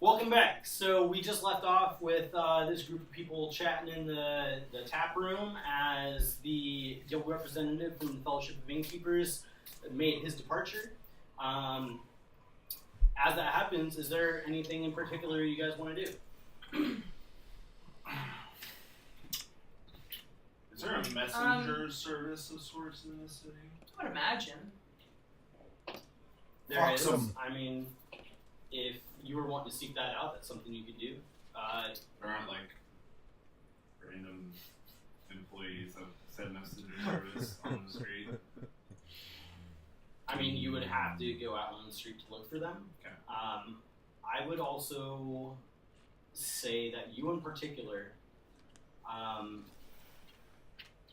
Welcome back. So we just left off with this group of people chatting in the tap room as the guild representative from the Fellowship of Innkeepers made his departure. As that happens, is there anything in particular you guys want to do? Is there a messenger service of sorts in this city? I would imagine. There is. I mean, if you were wanting to seek that out, that's something you could do. There aren't like random employees of said messenger service on the street. I mean, you would have to go out on the street to look for them. Okay. I would also say that you in particular,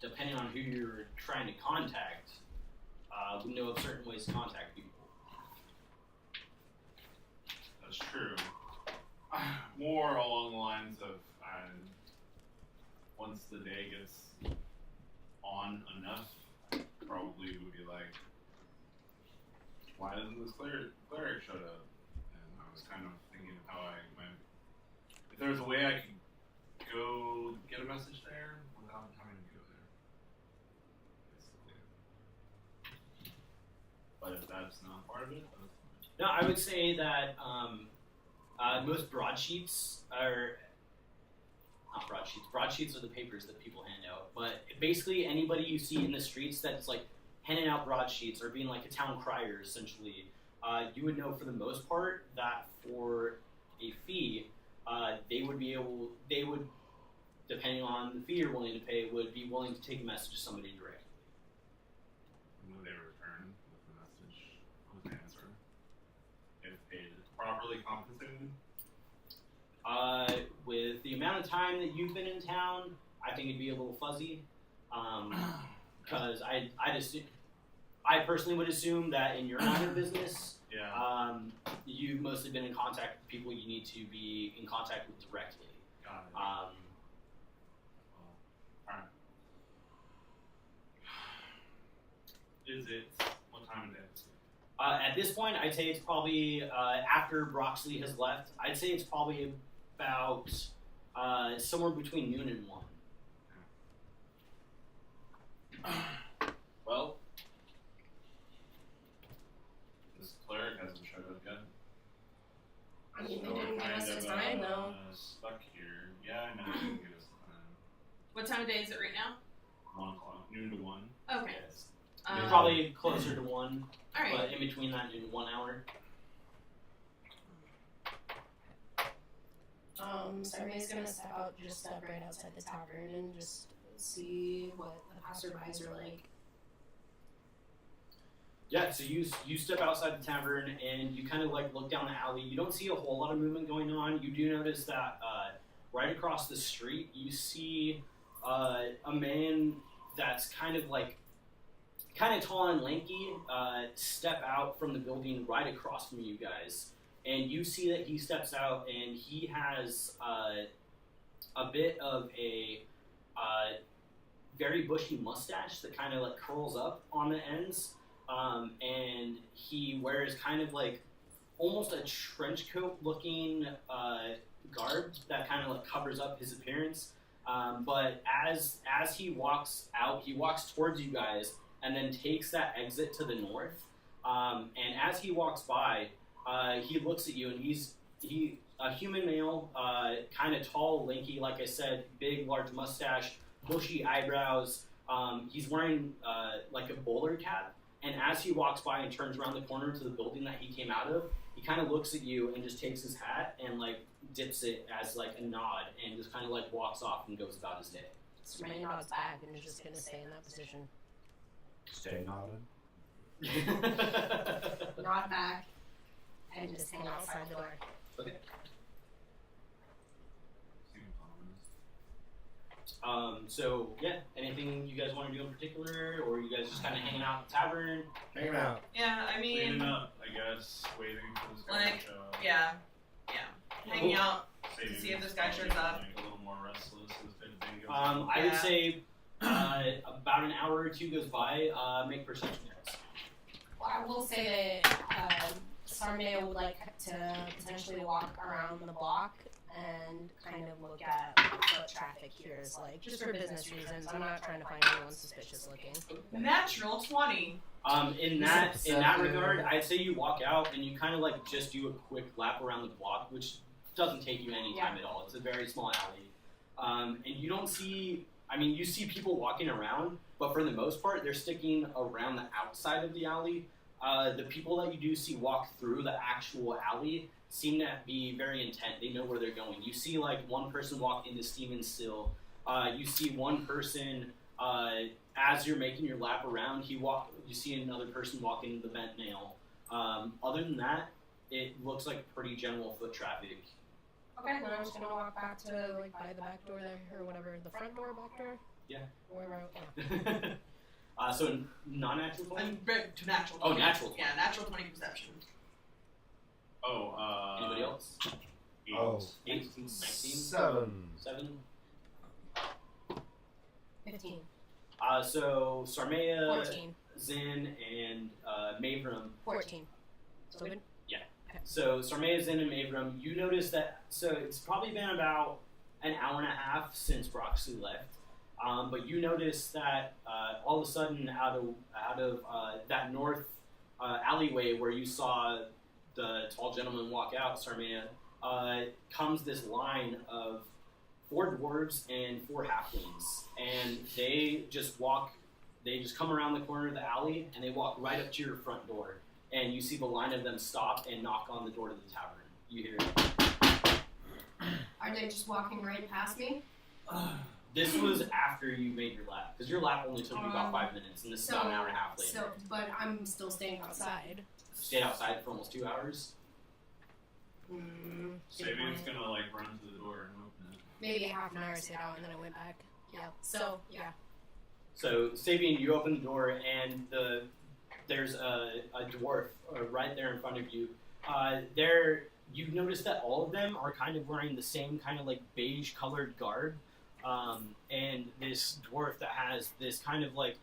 depending on who you're trying to contact, would know of certain ways to contact people. That's true. More along the lines of once the day gets on enough, probably would be like, why doesn't this cleric show up? And I was kind of thinking of how I might, if there was a way I could go get a message there without having to go there. Basically. But if that's not part of it, that's fine. No, I would say that most broadsheets are not broadsheets. Broadsheets are the papers that people hand out. But basically, anybody you see in the streets that's like handing out broadsheets or being like a town crier, essentially, you would know for the most part that for a fee, they would, depending on the fee you're willing to pay, would be willing to take a message to somebody directly. When they return with the message with the answer, if paid properly compensated? With the amount of time that you've been in town, I think it'd be a little fuzzy. Because I personally would assume that in your line of business, you've mostly been in contact with people you need to be in contact with directly. Got it. Alright. Is it, what time of day is it? At this point, I'd say it's probably, after Broxley has left, I'd say it's probably about somewhere between noon and 1. Well, this cleric hasn't showed up yet. I mean, they So didn't we're give us kind the of, time, though. Stuck here. Yeah, I know they didn't give us the time. What time of day is it right now? 1 o'clock, noon to 1. Okay. Yes. Probably closer to 1, Alright. but in between that and 1 hour. Somebody's gonna step right outside the tavern and just see what the passerbys are like. Yeah, so you step outside the tavern and you kind of like look down the alley. You don't see a whole lot of movement going on. You do notice that right across the street you see a man that's kind of tall and lanky step out from the building right across from you guys. And you see that he steps out and he has a bit of a very bushy mustache that kind of like curls up on the ends. And he wears kind of like almost a trench coat looking garb that kind of like covers up his appearance. But as he walks out, he walks towards you guys and then takes that exit to the north. And as he walks by, he looks at you and he's a human male, kind of tall, lanky, like I said, big, large mustache, bushy eyebrows. He's wearing like a bowler cap. And as he walks by and turns around the corner to the building that he came out of, he kind of looks at you and just takes his hat and like dips it as like a nod and just kind of like walks off and goes about his day. So my nod's back and is just gonna stay in that position. Stay nodded. Nod back and just hang outside the door. Okay. Seems ominous. So yeah, anything you guys want to do in particular, or you guys just kind of hanging out at the tavern? Hanging out. Yeah, I mean, Cleaning up, I guess, waiting for this guy like, to show up. yeah. Hanging out. Saving see if this is guy probably shows up. Like a little more restless as the thing goes I Yeah. would say about an hour or two goes by. Make perception checks. Well, I will say that Sarmea would like to potentially walk around the block and kind of look at foot traffic here is like, just for business reasons. I'm not trying to find anyone suspicious looking. Natural 20. In that regard, I'd say you walk out and you kind of like just do a quick lap around the block, which doesn't take you any time at all. It's a very small alley, and you don't see. I mean, you see people walking around, but for the most part, they're sticking around the outside of the alley. The people that you do see walk through the actual alley seem to be very intent. They know where they're going. You see like one person walk into Steven's Still. You see one person as you're making your lap around. You see another person walk into the Bent Nail. Other than that, it looks like pretty general foot traffic. Okay, then I'm just gonna walk back to like by the back door there or whatever, the front door, back door. Yeah. Wherever. Yeah. So non-natural 20? To natural 20. Oh, natural 20. Yeah, natural 20 perception. Oh, Anybody else? 8. Oh. 18, 19? 7. 7? 15. So Sarmea, 14. Zin, and Mavram. 14. So good? So Sarmea, Zin, and Mavram, you notice that, so it's probably been about an hour and a half since Broxley left. But you notice that all of a sudden out of that north alleyway where you saw the tall gentleman walk out, Sarmea, comes this line of 4 dwarves and 4 halflings. And they just come around the corner of the alley and they walk right up to your front door. And you see the line of them stop and knock on the door to the tavern. You hear it. Are they just walking right past me? This was after you made your lap, because your lap only took you about 5 minutes, and this is about an hour and a half later. So, but I'm still staying outside. Stayed outside for almost 2 hours. Sabian's gonna like run to the door and open it. Maybe half an hour I stayed out and then I went back. Yeah. So, yeah. So, Sabian, you open the door, and there's a dwarf right there in front of you. You notice that all of them are kind of wearing the same kind of like beige-colored garb. And this dwarf that has this kind of like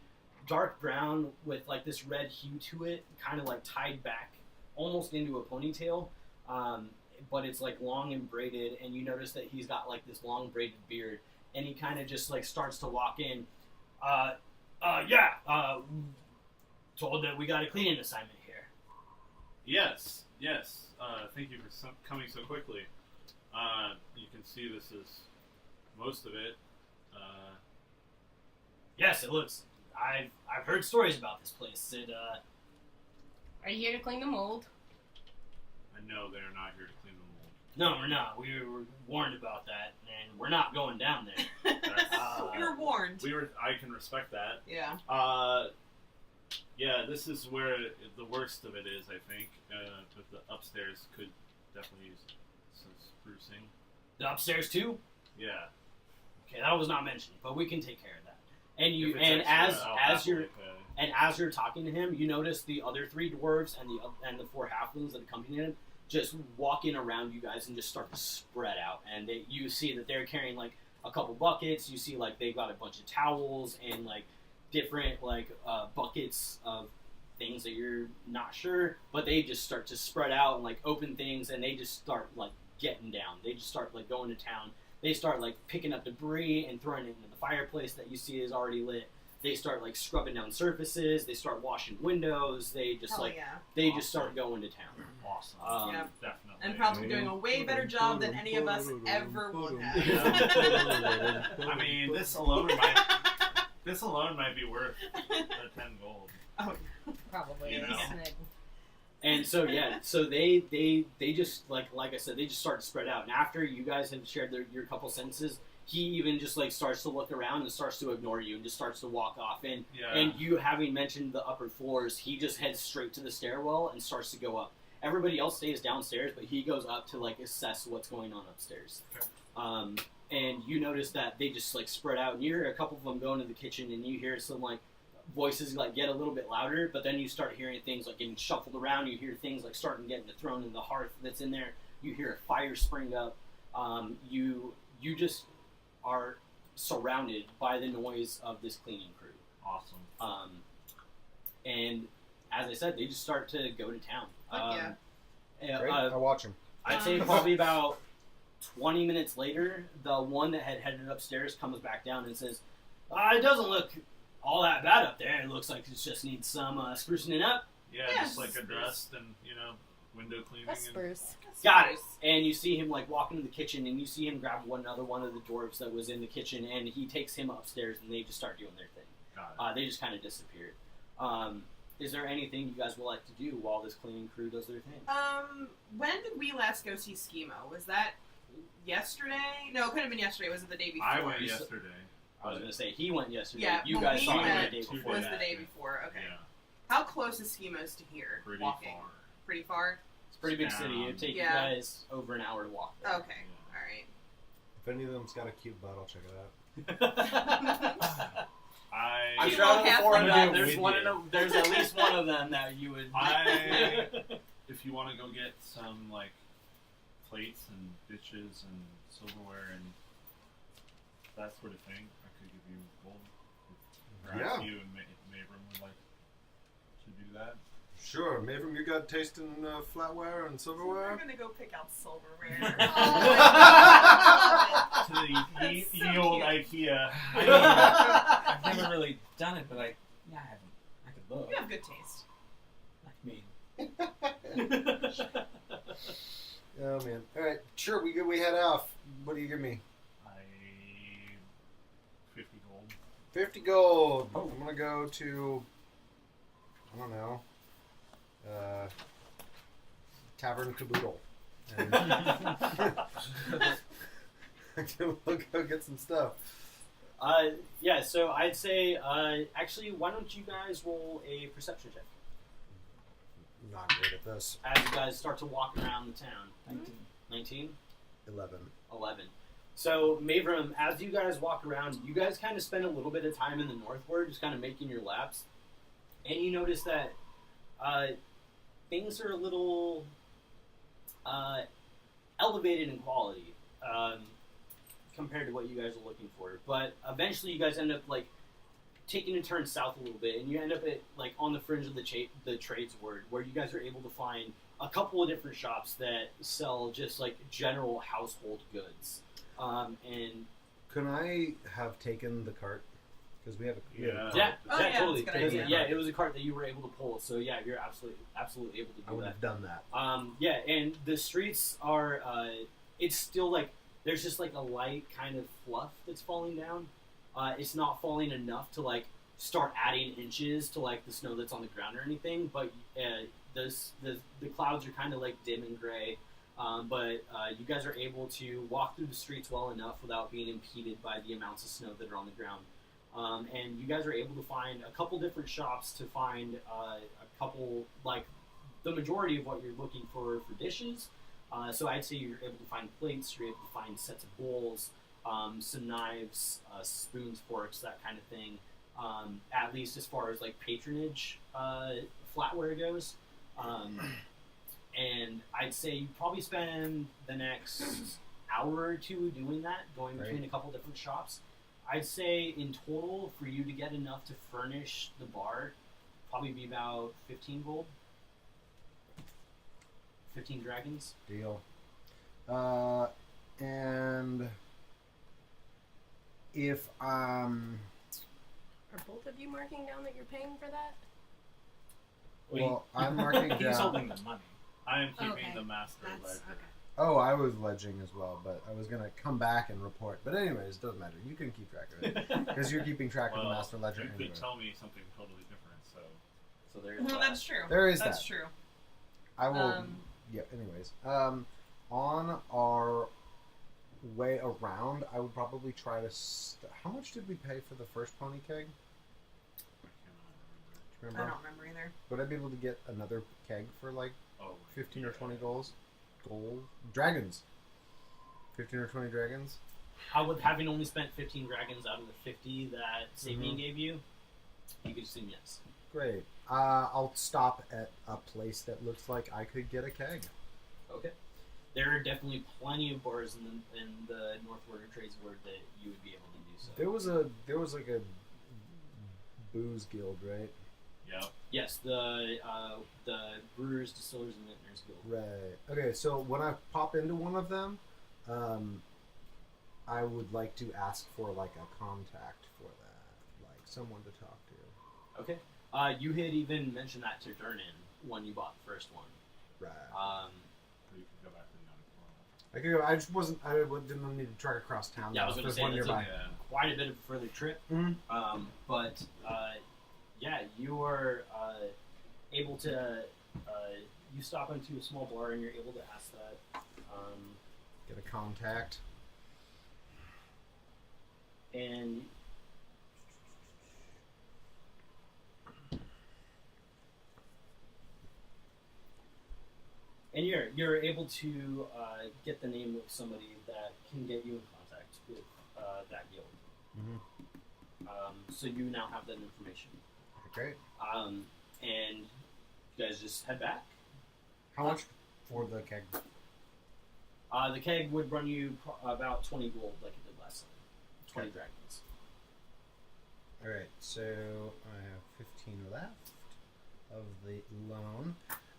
dark brown with like this red hue to it, kind of like tied back almost into a ponytail, but it's like long and braided, and you notice that he's got like this long braided beard, and he kind of just like starts to walk in. Told that we got a cleaning assignment here. Yes. Thank you for coming so quickly. You can see this is most of it. Yes, it looks. I've heard stories about this place. Are you here to clean the mold? I know they're not here to clean the mold. No, we're not. We were warned about that, and we're not going down there. You're warned. I can respect that. Yeah. Yeah, this is where the worst of it is, I think. But the upstairs could definitely use some sprucing. The upstairs too? Yeah. Okay, that was not mentioned, but we can take care of that. And If it's extra, as you're talking to him, you notice the other 3 dwarves and the 4 halflings that accompany him just walking around you guys and just start to spread out. And you see that they're carrying like a couple buckets. You see like they've got a bunch of towels and like different like buckets of things that you're not sure, but they just start to spread out and like open things, and they just start like getting down. They just start like going to town. They start like picking up debris and throwing it into the fireplace that you see is already lit. They start like scrubbing down surfaces. They start washing windows. They just just start going to town. Awesome. Yeah. Definitely. And probably doing a way better job than any of us ever would have. I mean, this alone might be worth the 10 gold. Oh, Probably. You know. And so so they just like I said, they just start to spread out. And after you guys have shared your couple sentences, he even just like starts to look around and starts to ignore you and just starts to walk off. And and you having mentioned the upper floors, he just heads straight to the stairwell and starts to go up. Everybody else stays downstairs, but he goes up to like assess what's going on upstairs. And you notice that they just like spread out, and you hear a couple of them go into the kitchen, and you hear some like voices like get a little bit louder, but then you start hearing things like getting shuffled around. You hear things like starting getting thrown in the hearth that's in there. You hear a fire spring up. You just are surrounded by the noise of this cleaning crew. Awesome. And as I said, they just start to go to town. yeah. Great. I watch him. I'd say probably about 20 minutes later, the one that had headed upstairs comes back down and says, it doesn't look all that bad up there. It looks like it just needs some sprucing up. Yeah, Yeah, just like addressed and, window cleaning. That's spruce. Got it. And you see him walk into the kitchen, and you see him grab another one of the dwarves that was in the kitchen, and he takes him upstairs, and they just start doing their thing. Got it. They just kind of disappeared. Is there anything you guys would like to do while this cleaning crew does their thing? When did we last go see Schemo? Was that yesterday? No, it couldn't have been yesterday. Was it the day before? I went yesterday. I was going to say, he went yesterday. Yeah, you when guys we saw him met the day before was that. the day before. Okay. Yeah, How close is Schemos to here? pretty walking? far. Pretty far? It's a pretty big city. It would take Yeah. you guys over an hour to walk there. Okay. Alright. If any of them's got a cute butt, I'll check it out. I'm Cute sure out of the little four of halfling. them, there's With you. there's at least one of them that you would. If you want to go get some plates and dishes and silverware and that sort of thing, I could give you gold. Perhaps Yeah. you and Mavram would like to do that. Sure. Mavram, you got taste in flatware and So we're silverware? gonna go pick out silverware. To the ye So old cute. IKEA. I've never really done it, but I haven't. I could look. You have good taste. Like me. Oh man. All right. Sure. We head off. What do you give me? 50 gold. 50 gold. Oh. I'm gonna go to. I don't know. Tavern Caboodle. And we'll go get some stuff. Yeah, so I'd say, actually, why don't you guys roll a perception check Not good at this. as you guys start to walk around the town? 19? 11. 11. So, Mavram, as you guys walk around, you guys kind of spend a little bit of time in the northward, just kind of making your laps. And you notice that things are a little elevated in quality compared to what you guys are looking for. But eventually you guys end up taking a turn south a little bit, and you end up at on the fringe of the trades ward, where you guys are able to find a couple of different shops that sell just general household goods. And Can I have taken the cart? Because we have a Yeah. yeah, Oh, yeah, totally. that's a good idea. Yeah, it was a cart that you were able to pull. So yeah, you're absolutely able to I do would that. have done that. Yeah, and the streets are. It's still there's just a light kind of fluff that's falling down. It's not falling enough to start adding inches to the snow that's on the ground or anything. But the clouds are kind of dim and gray. But you guys are able to walk through the streets well enough without being impeded by the amounts of snow that are on the ground. And you guys are able to find a couple different shops to find a couple, the majority of what you're looking for dishes. So I'd say you're able to find plates, you're able to find sets of bowls, some knives, spoons, forks, that kind of thing. At least as far as patronage flatware goes. And I'd say you probably spend the next hour or two doing that, going between a couple different shops. I'd say in total, for you to get enough to furnish the bar, probably be about 15 gold. 15 dragons. Deal. And if Are both of you marking down that you're paying for that? well, I'm marking He's down. holding the money. I am keeping Okay. the master That's ledger. okay. Oh, I was ledging as well, but I was gonna come back and report. But anyways, it doesn't matter. You can keep track of it because you're keeping track of the Well, master ledger you anyway. could tell me something totally different, so So there's No, that's true. There is That's that. true. I will. Um, Yeah. Anyways, on our way around, I would probably try to. How much did we pay for the first pony keg? I cannot Do you I remember? don't remember either. Would I be able to get another keg for remember. Oh, 15 or 20 goals? Gold dragons. 15 or 20 dragons. How with having only spent 15 dragons out of the 50 that Sabine gave you, you could assume yes. Great. I'll stop at a place that looks like I could get a keg. Okay. There are definitely plenty of bars in the Northward Trades Ward that you would be able to do so. There was like a booze guild, right? Yep. Yes, the Brewers, Distillers, and Vintners Guild. Right. Okay, so when I pop into one of them, I would like to ask for like a contact for that, like someone to talk to. Okay. You had even mentioned that to Durnan when you bought the first one. Right. Or you could go back to the I could go. I just wasn't. I didn't need to trek across town. Yeah, I was going to There's say one that's nearby. quite a bit of a further trip. Mhm. But yeah, you are able to. You stop into a small bar and you're able to ask that. Get a contact. And you're able to get the name of somebody that can get you in contact with that guild. Mm-hmm. So you now have that information. Great. And you guys just head back. How much for the keg? The keg would run you about 20 gold, like it did last time. 20 Okay. dragons. All right. So I have 15 left of the loan,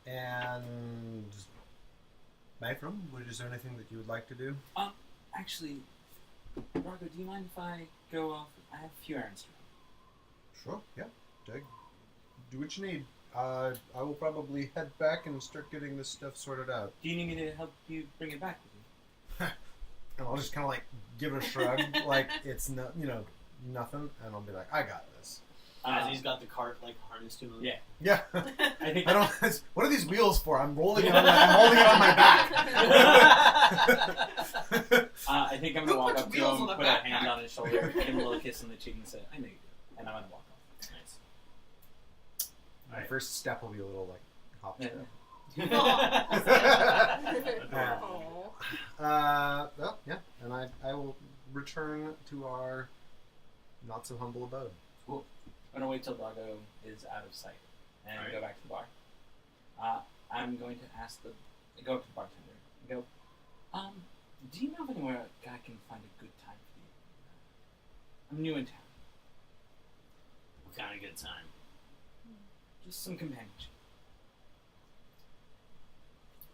and Magnum, is there anything that you would like to do? Actually, Margo, do you mind if I go off? I have a few errands to run. Sure. Yeah. Do what you need. I will probably head back and start getting this stuff sorted out. Do you need me to help you bring it back with you? And I'll just kind of like give it a shrug, like it's nothing, and I'll be like, I got this. As he's got the cart like harnessed to him. Yeah. Yeah. I think I don't. What are these wheels for? I'm rolling it on. I'm holding it on my back. I think I'm gonna Who walk puts up to wheels him, on a put a hand backpack? on his shoulder, give him a little kiss on the cheek, and say, "I know you do," and I'm gonna walk off. Nice. My first step will be a little like hop Yeah. step. Aw. Well, yeah, and I will return to our not so humble abode. I'm gonna wait till Doggo is out of sight and Alright. go back to the bar. I'm going to go up to the bartender and go, do you know of anywhere a guy can find a good time for you? I'm new in town. What kind of good time? Just some companionship.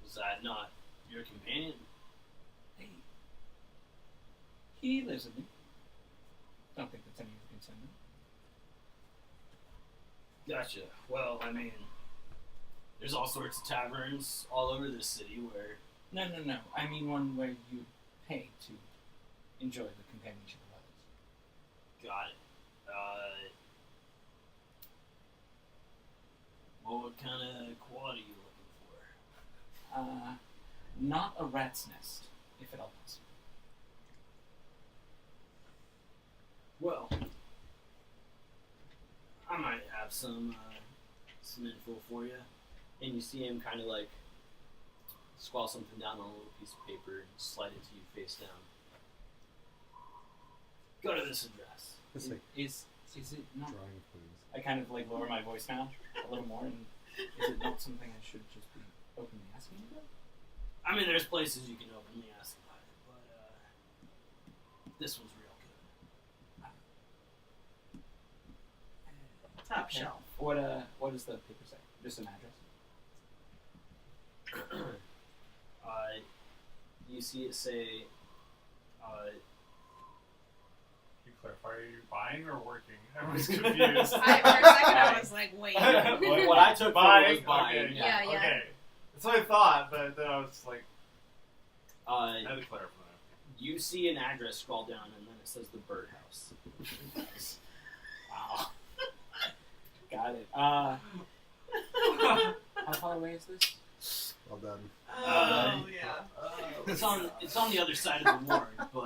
Was that not your companion? Hey, he lives with me. Don't think that's any of your concern. Gotcha. Well, I mean, there's all sorts of taverns all over this city where... No. I mean one where you pay to enjoy the companionship of others. Got it. Well, what kind of quality are you looking for? Not a rat's nest, if at all possible. Well, I might have some info for you. And you see him kind of like squall something down on a little piece of paper and slide it to you face down. Go to this address. It's like Is it not? drawing, please. I kind of like lower my voice now a little more, and is it not something I should just be openly asking about? I mean, there's places you can openly ask about it, but this one's real good. Top Okay. shelf. What does the paper say? Just an address? You see it say, Can you clarify, are you buying or working? I was confused. For a second, I was like, wait. what I took for it was Buying? buying. Okay. Yeah. Okay. That's what I thought, but then I was like, I Uh, had to clarify. you see an address scroll down, and then it says the birdhouse. Wow. Got it. How far away is this? Well done. Oh, yeah. It's on the other side of the ward, but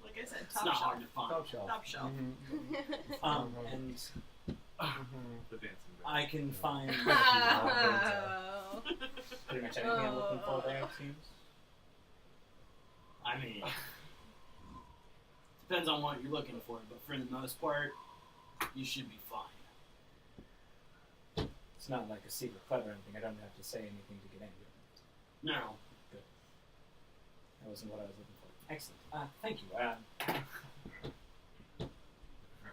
Like I said, it's top not shelf. hard to find. Top shelf. Top shelf. And The dancing bit. I can find Oh. pretty much anything I'm looking for there, it seems. I mean, depends on what you're looking for, but for the most part, you should be fine. It's not like a secret club or anything. I don't have to say anything to get into it. No. That wasn't what I was looking for. Excellent. Thank you. Her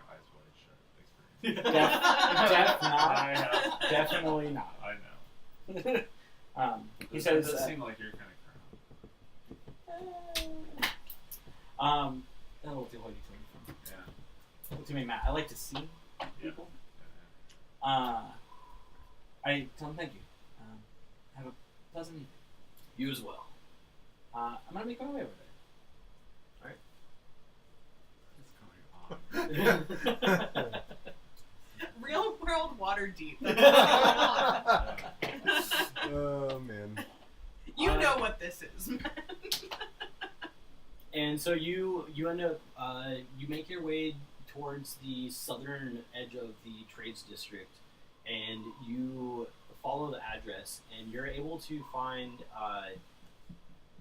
eyes wide shut. Thanks for Definitely not. I know. He It says, does seem like you're kind of oh, what do you from? Yeah. What do you mean, Matt? I like to see people. Yeah. I tell him thank you. Have a pleasant evening. You as well. I'm gonna make my way over there. What's going on? Real world Waterdeep. Oh man. You know what this is. And so you end up you make your way towards the southern edge of the trades district, and you follow the address, and you're able to find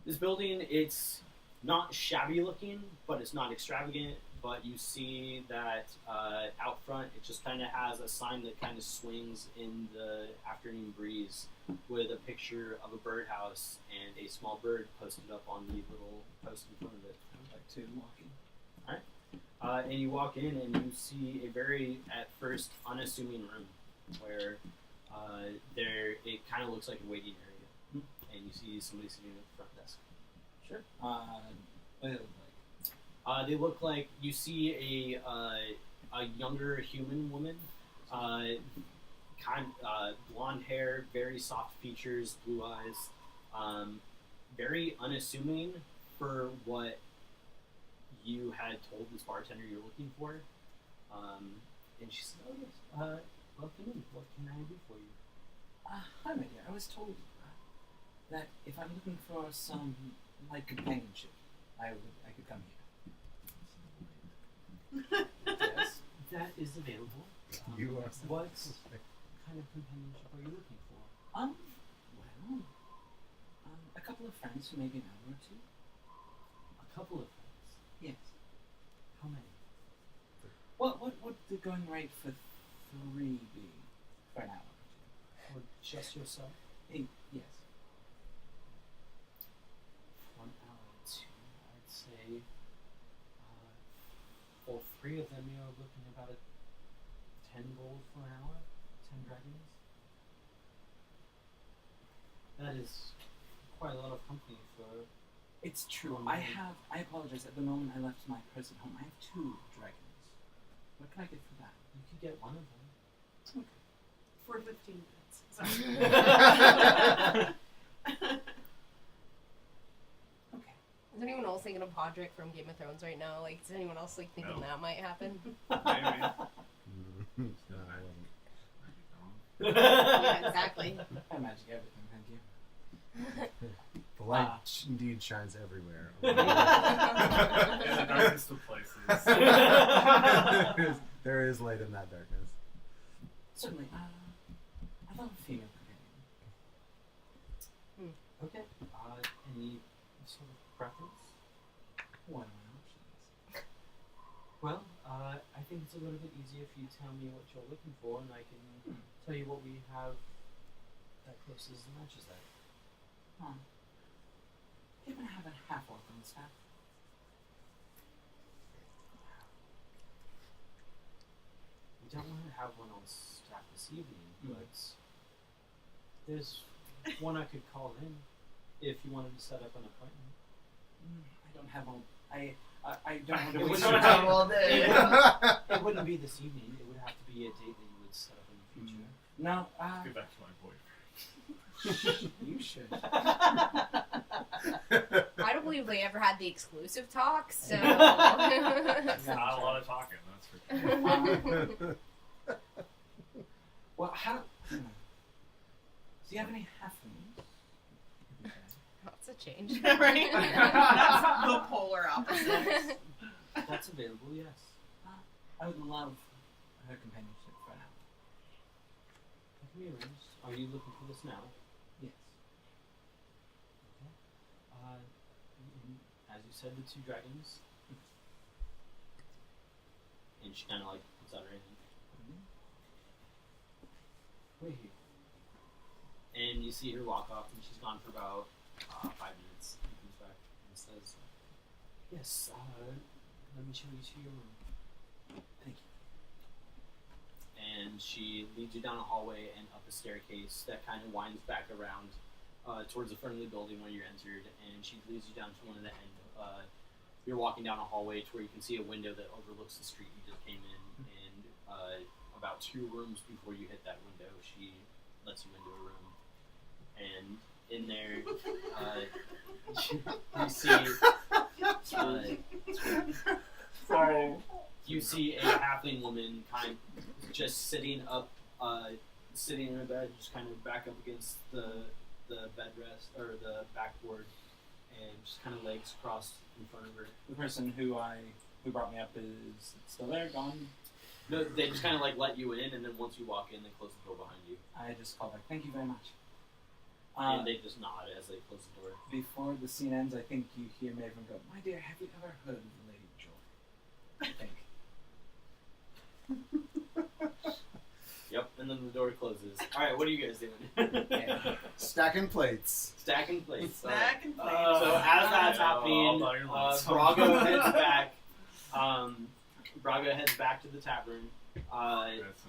this building. It's not shabby looking, but it's not extravagant. But you see that out front, it just kind of has a sign that kind of swings in the afternoon breeze with a picture of a birdhouse and a small bird posted up on the little post in front of it. I would like to walk in. And you walk in and you see a very, at first, unassuming room where it kind of looks like a waiting area. And you see somebody sitting at the front desk. Sure. What do they look like? They look like you see a younger human woman, blonde hair, very soft features, blue eyes, very unassuming for what you had told this bartender you're looking for. And she said, "Oh yes, welcome in. What can I do for you?" Hi, my dear. I was told that if I'm looking for some light companionship, I could come here. Yes, that is available. You are. What kind of companionship are you looking for? Well, a couple of friends for maybe an hour or two. A couple of friends. Yes. How many? What would the going rate for 3 be for an hour? Or just yourself? Yes. 1 hour or 2. I'd say for 3 of them, you're looking about 10 gold for an hour. 10 dragons. That is quite a lot of company for. It's true. Oh, I man. apologize. At the moment I left my present home, I have 2 dragons. What can I get for that? You could get one of them. Okay. For 15 minutes. Okay. Is anyone else thinking of Podrick from Game of Thrones right now? Like, is anyone else like thinking No. that might happen? Maybe. No, I wasn't. Yeah, exactly. I magic everything, thank you. The light indeed shines everywhere. In the darkest of places. There is light in that darkness. Certainly. I love a female companion. Okay. Any sort of preference? What are my options? Well, I think it's a little bit easier if you tell me what you're looking for, and I can tell you what we have that closest matches that. Huh. You happen to have a half-orc on staff? We don't want to have one on staff this evening, but there's one I could call in if you wanted to set up an appointment. I don't have all. I don't have It to would waste not your have time. all day. It wouldn't be this evening. It would have to be a date that you would set up in the future. No, Let's get back to my boyfriend. you should. I don't believe they ever had the exclusive talk, so. Not a lot of talking, that's for sure. Well, how? Do you have any halflings? That's a change. Right? That's the polar opposite. That's available, yes. I would love her companionship for an hour. That can be arranged. Are you looking for this now? Yes. Okay. And as you said, the 2 dragons. And she kind of like puts out her hand. Wait here. And you see her walk off, and she's gone for about 5 minutes. And comes back and says, "Yes, let me show you to your room." Thank you. and she leads you down a hallway and up a staircase that kind of winds back around towards the front of the building where you entered, and she leads you down to one of the end. You're walking down a hallway to where you can see a window that overlooks the street you just came in, and about 2 rooms before you hit that window, she lets you into a room, and in there you see. Sorry. You see a halfling woman kind of just sitting up, sitting in a bed, just kind of back up against the bed rest or the backboard, and just kind of legs crossed in front of her. The person who brought me up is still there, gone. No, they just kind of like let you in, and then once you walk in, they close the door behind you, I just call back. Thank you very much. and they just nod as they close the door. Before the scene ends, I think you hear Maven go, "My dear, have you ever heard of Lady Joy?" I think. Yep, and then the door closes. All right, what are you guys doing? Stacking plates. Stacking plates. Stacking plates. So as that's happening, Brago heads back. Braga heads back to the tavern.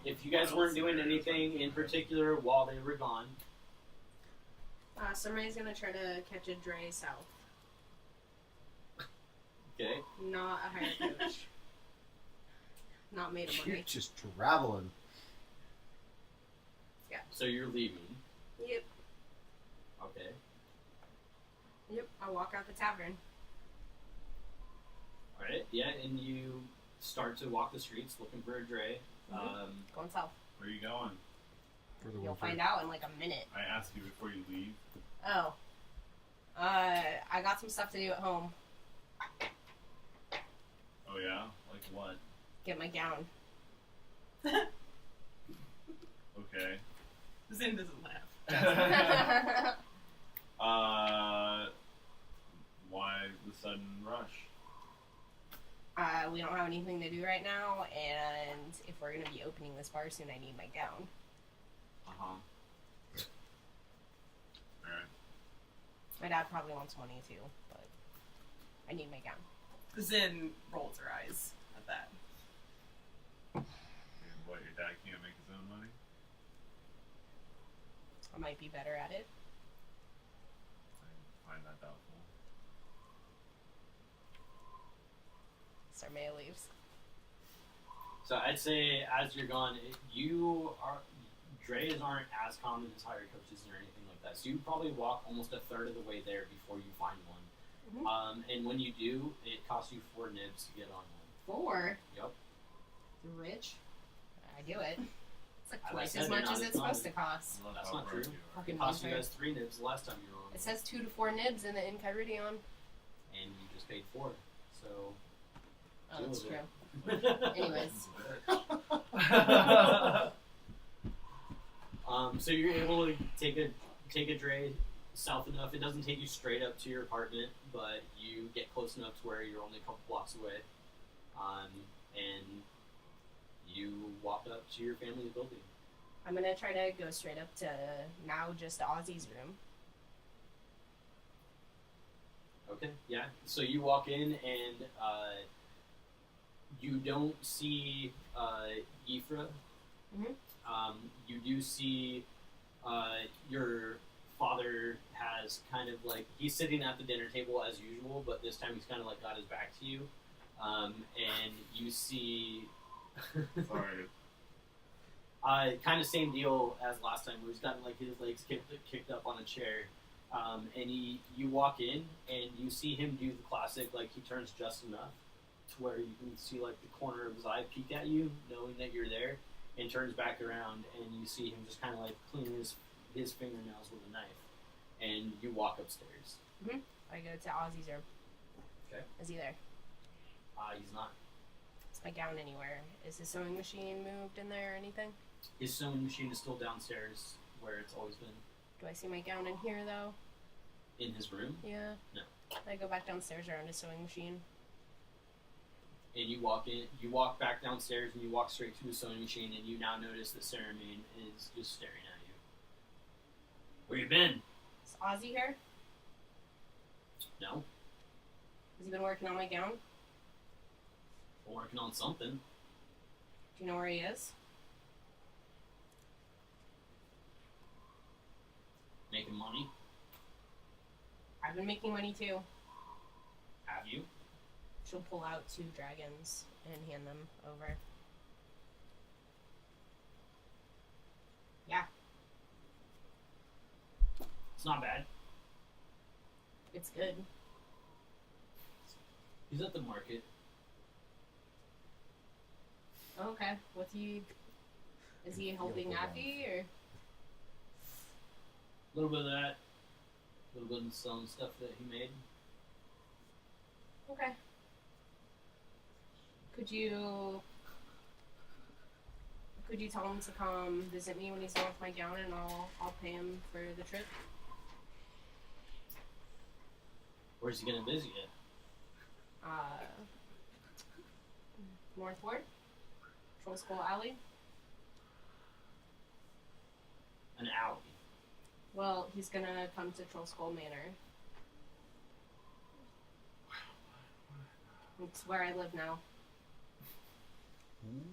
If you guys weren't doing anything in particular while they were gone, Somebody's gonna try to catch a dray south. okay. Not a higher coach. Not made of You're money. just traveling. So you're leaving. Yep. Okay. Yep. I walk out the tavern. All right. Yeah, and you start to walk the streets looking for a dray. Going south. Where are you going? For the You'll winter. find out in like a minute. I asked you before you leave. Oh. I got some stuff to do at home. Oh yeah? Like what? Get my gown. Okay. Zin doesn't laugh. Why the sudden rush? We don't have anything to do right now, and if we're gonna be opening this bar soon, I need my gown. Alright. My dad probably wants money too, but I need my gown. Zin rolls her eyes at that. And what, your dad can't make his own money? I might be better at it. I find that doubtful. Sarmea leaves. So I'd say as you're gone, drays aren't as common as hired coaches or anything like that. So you probably walk almost a third of the way there before you find one. And when you do, it costs you 4 nibs to get on one. 4? Yep. You're rich. I do it. It's like As I twice said, as they're much not as as it's supposed to common. cost. I love That's how not broke true. you are. Fucking It cost you vampire. guys 3 nibs the last time you were on, It says 2 to 4 nibs in the Enchiridion. and you just paid 4. So. Oh, that's Deal true. with Anyways. So you're able to take a dray south enough. It doesn't take you straight up to your apartment, but you get close enough to where you're only a couple blocks away, and you walk up to your family's building. I'm gonna try to go straight up to now just Ozzy's room. Okay, yeah. So you walk in and you don't see Yifra. Mhm. You do see your father has kind of like, he's sitting at the dinner table as usual, but this time he's kind of like got his back to you. And you see Sorry. kind of same deal as last time, where he's got like his legs kicked up on a chair. And you walk in and you see him do the classic, like he turns just enough to where you can see like the corner of his eye peek at you, knowing that you're there, and turns back around and you see him just kind of like clean his fingernails with a knife. And you walk upstairs. I go to Ozzy's room. Okay. Is he there? He's not. Is my gown anywhere? Is his sewing machine moved in there or anything? His sewing machine is still downstairs where it's always been. Do I see my gown in here though? In his room. Yeah. No. I go back downstairs around his sewing machine. And you walk back downstairs and you walk straight to the sewing machine, and you now notice that Sarah Main is just staring at you. Where you been? Is Ozzy here? No. Has he been working on my gown? We're working on something. Do you know where he is? Making money? I've been making money too. Have you? She'll pull out 2 dragons and hand them over. Yeah, It's not bad. it's good. He's at the market. Oh, okay. What's he? Is he helping Abby or? A little bit of that. A little bit of some stuff that he made. Okay. Could you tell him to come visit me when he's done with my gown, and I'll pay him for the trip? Where's he gonna visit you? North Ward, Troll Skull Alley. An alley. Well, he's gonna come to Troll Skull Manor. It's where I live now.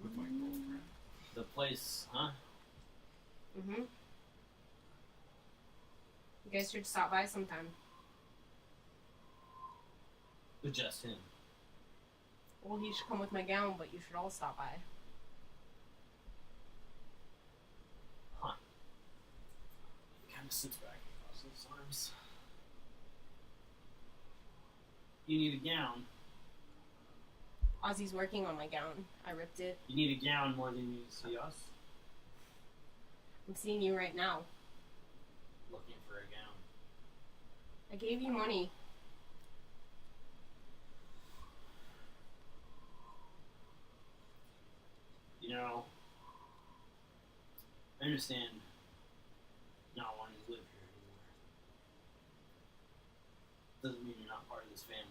With my girlfriend. The place, huh? Mm-hmm. You guys should stop by sometime. With just him. Well, he should come with my gown, but you should all stop by. He kind of sits back and crosses his arms. You need a gown. Ozzy's working on my gown. I ripped it. You need a gown more than you see us. I'm seeing you right now. Looking for a gown. I gave you money. You know, I understand not wanting to live here anymore. Doesn't mean you're not part of this family.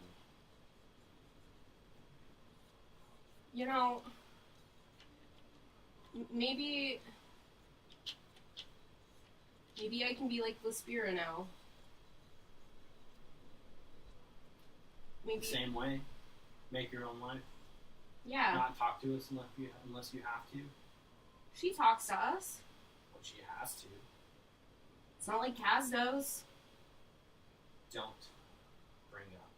You know, maybe I can be like Lespira now. Maybe. Same way. Make your own life. Yeah. Not talk to us unless you have to. She talks to us. But she has to. It's not like Kaz does. Don't bring up.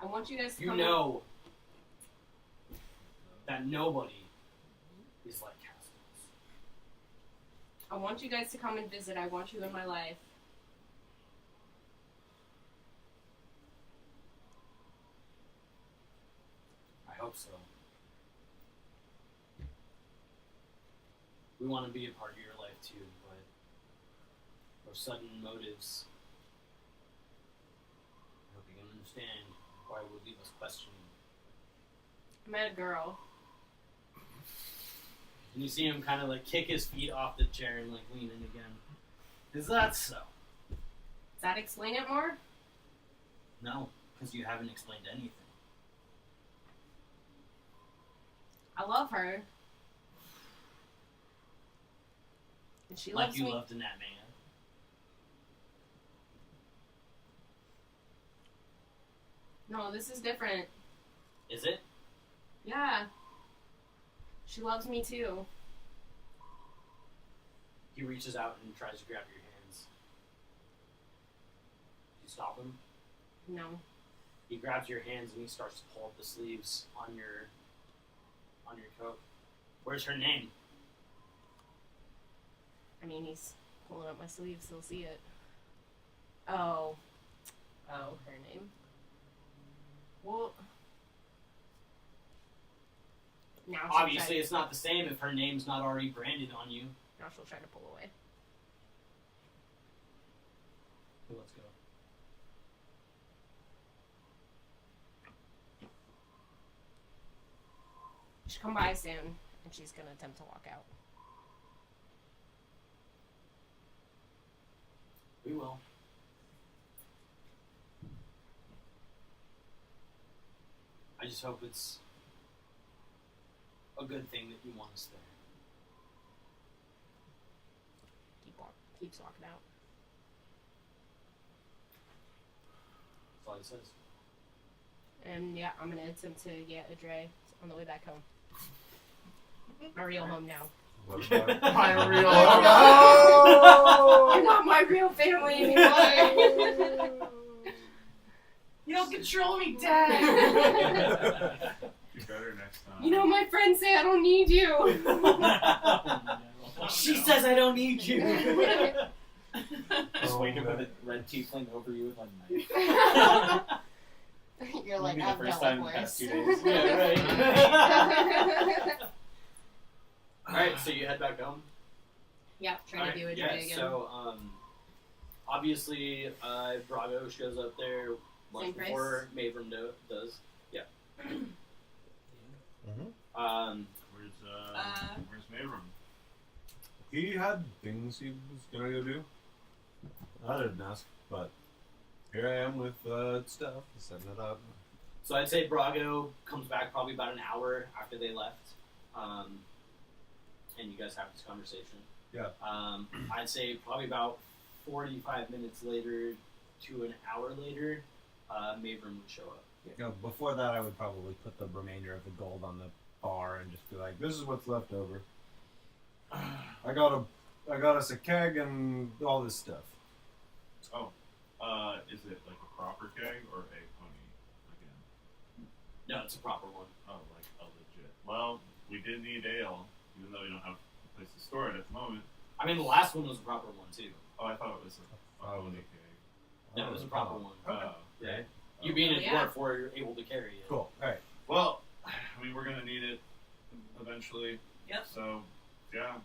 I want you guys to You come. know that nobody is like Cassius. I want you guys to come and visit. I want you in my life. I hope so. We want to be a part of your life too, but for sudden motives, I hope you can understand why it would leave us questioning. I met a girl. And you see him kind of like kick his feet off the chair and like lean in again. Is that so? Does that explain it more? No, because you haven't explained anything. I love her. And she Like loves you me. loved in that man. No, this is different. Is it? Yeah. She loves me too. He reaches out and tries to grab your hands. You stop him. No. He grabs your hands and he starts to pull up the sleeves on your coat. Where's her name? I mean, he's pulling up my sleeves, so he'll see it. Oh. Oh, her name. Well. Now she'll Obviously, try it's not the same if her name's not already branded on you. Now she'll try to pull away. Okay, let's go. She'll come by soon, and she's gonna attempt to walk out. We will. I just hope it's a good thing that you want us there. Keeps walking out. That's all he says. And yeah, I'm gonna attempt to get a Dre on the way back home. My real home now. What about My real You're not my real family anymore. You don't control me, Dad. You better next time. You know, my friends say I don't need you. She says I don't need you. Just wake up with a red tiefling over you with like a knife. You're like, Maybe the I've first dealt time in with the past worse. 2 days. Yeah, right. Alright, so you head back home? Yeah, trying Alright, to do a yeah, day again. so, obviously, Brago shows up there much Same price? before Mavrum does. Yeah. Where's Mavrum? He had things he was gonna go do. I didn't ask, but here I am with stuff, setting it up. So I'd say Brago comes back probably about an hour after they left, and you guys have this conversation. Yeah. I'd say probably about 45 minutes later to an hour later, Mavrum would show up. You know, before that, I would probably put the remainder of the gold on the bar and just be like, "This is what's left over. I got us a keg and all this stuff." Is it like a proper keg or a pony again? No, it's a proper one. Oh, like a legit. Well, we did need ale, even though we don't have a place to store it at the moment. I mean, the last one was a proper one too. Oh, I thought it was a Oh, pony okay. keg. No, it was a proper one. Oh, Yeah. You being a Yeah. dwarf, were able to carry it. Cool. All right. well, I mean, we're gonna need it eventually. Yep. So, yeah.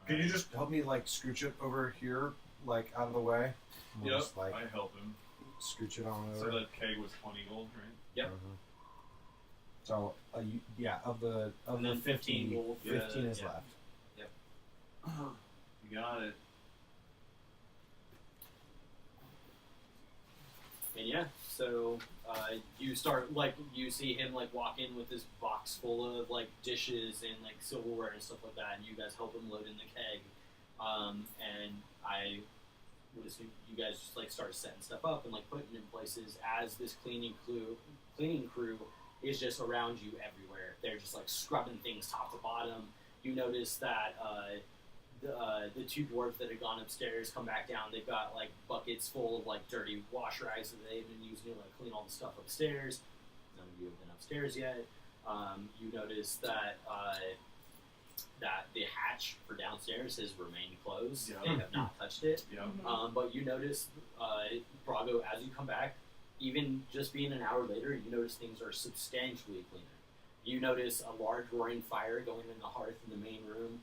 Can you just help me like scooch it over here, like out of the way? We'll Yep. just like I help him. scooch it on So over. the keg was 20 gold, right? Yep. So yeah, of the And then 15 50, gold. 15 is yeah. left. You got it. And yeah, so you start you see him walk in with this box full of dishes and silverware and stuff like that, and you guys help him load in the keg. And I would assume you guys just start setting stuff up and putting it in places as this cleaning crew is just around you everywhere. They're just scrubbing things top to bottom. You notice that the two dwarves that had gone upstairs come back down. They've got buckets full of dirty wash rags that they've been using to clean all the stuff upstairs. None of you have been upstairs yet. You notice that that the hatch for downstairs has remained closed. Yeah. They have not touched it. Yeah. But you notice, Brago, as you come back, even just being an hour later, you notice things are substantially cleaner. You notice a large roaring fire going in the hearth in the main room.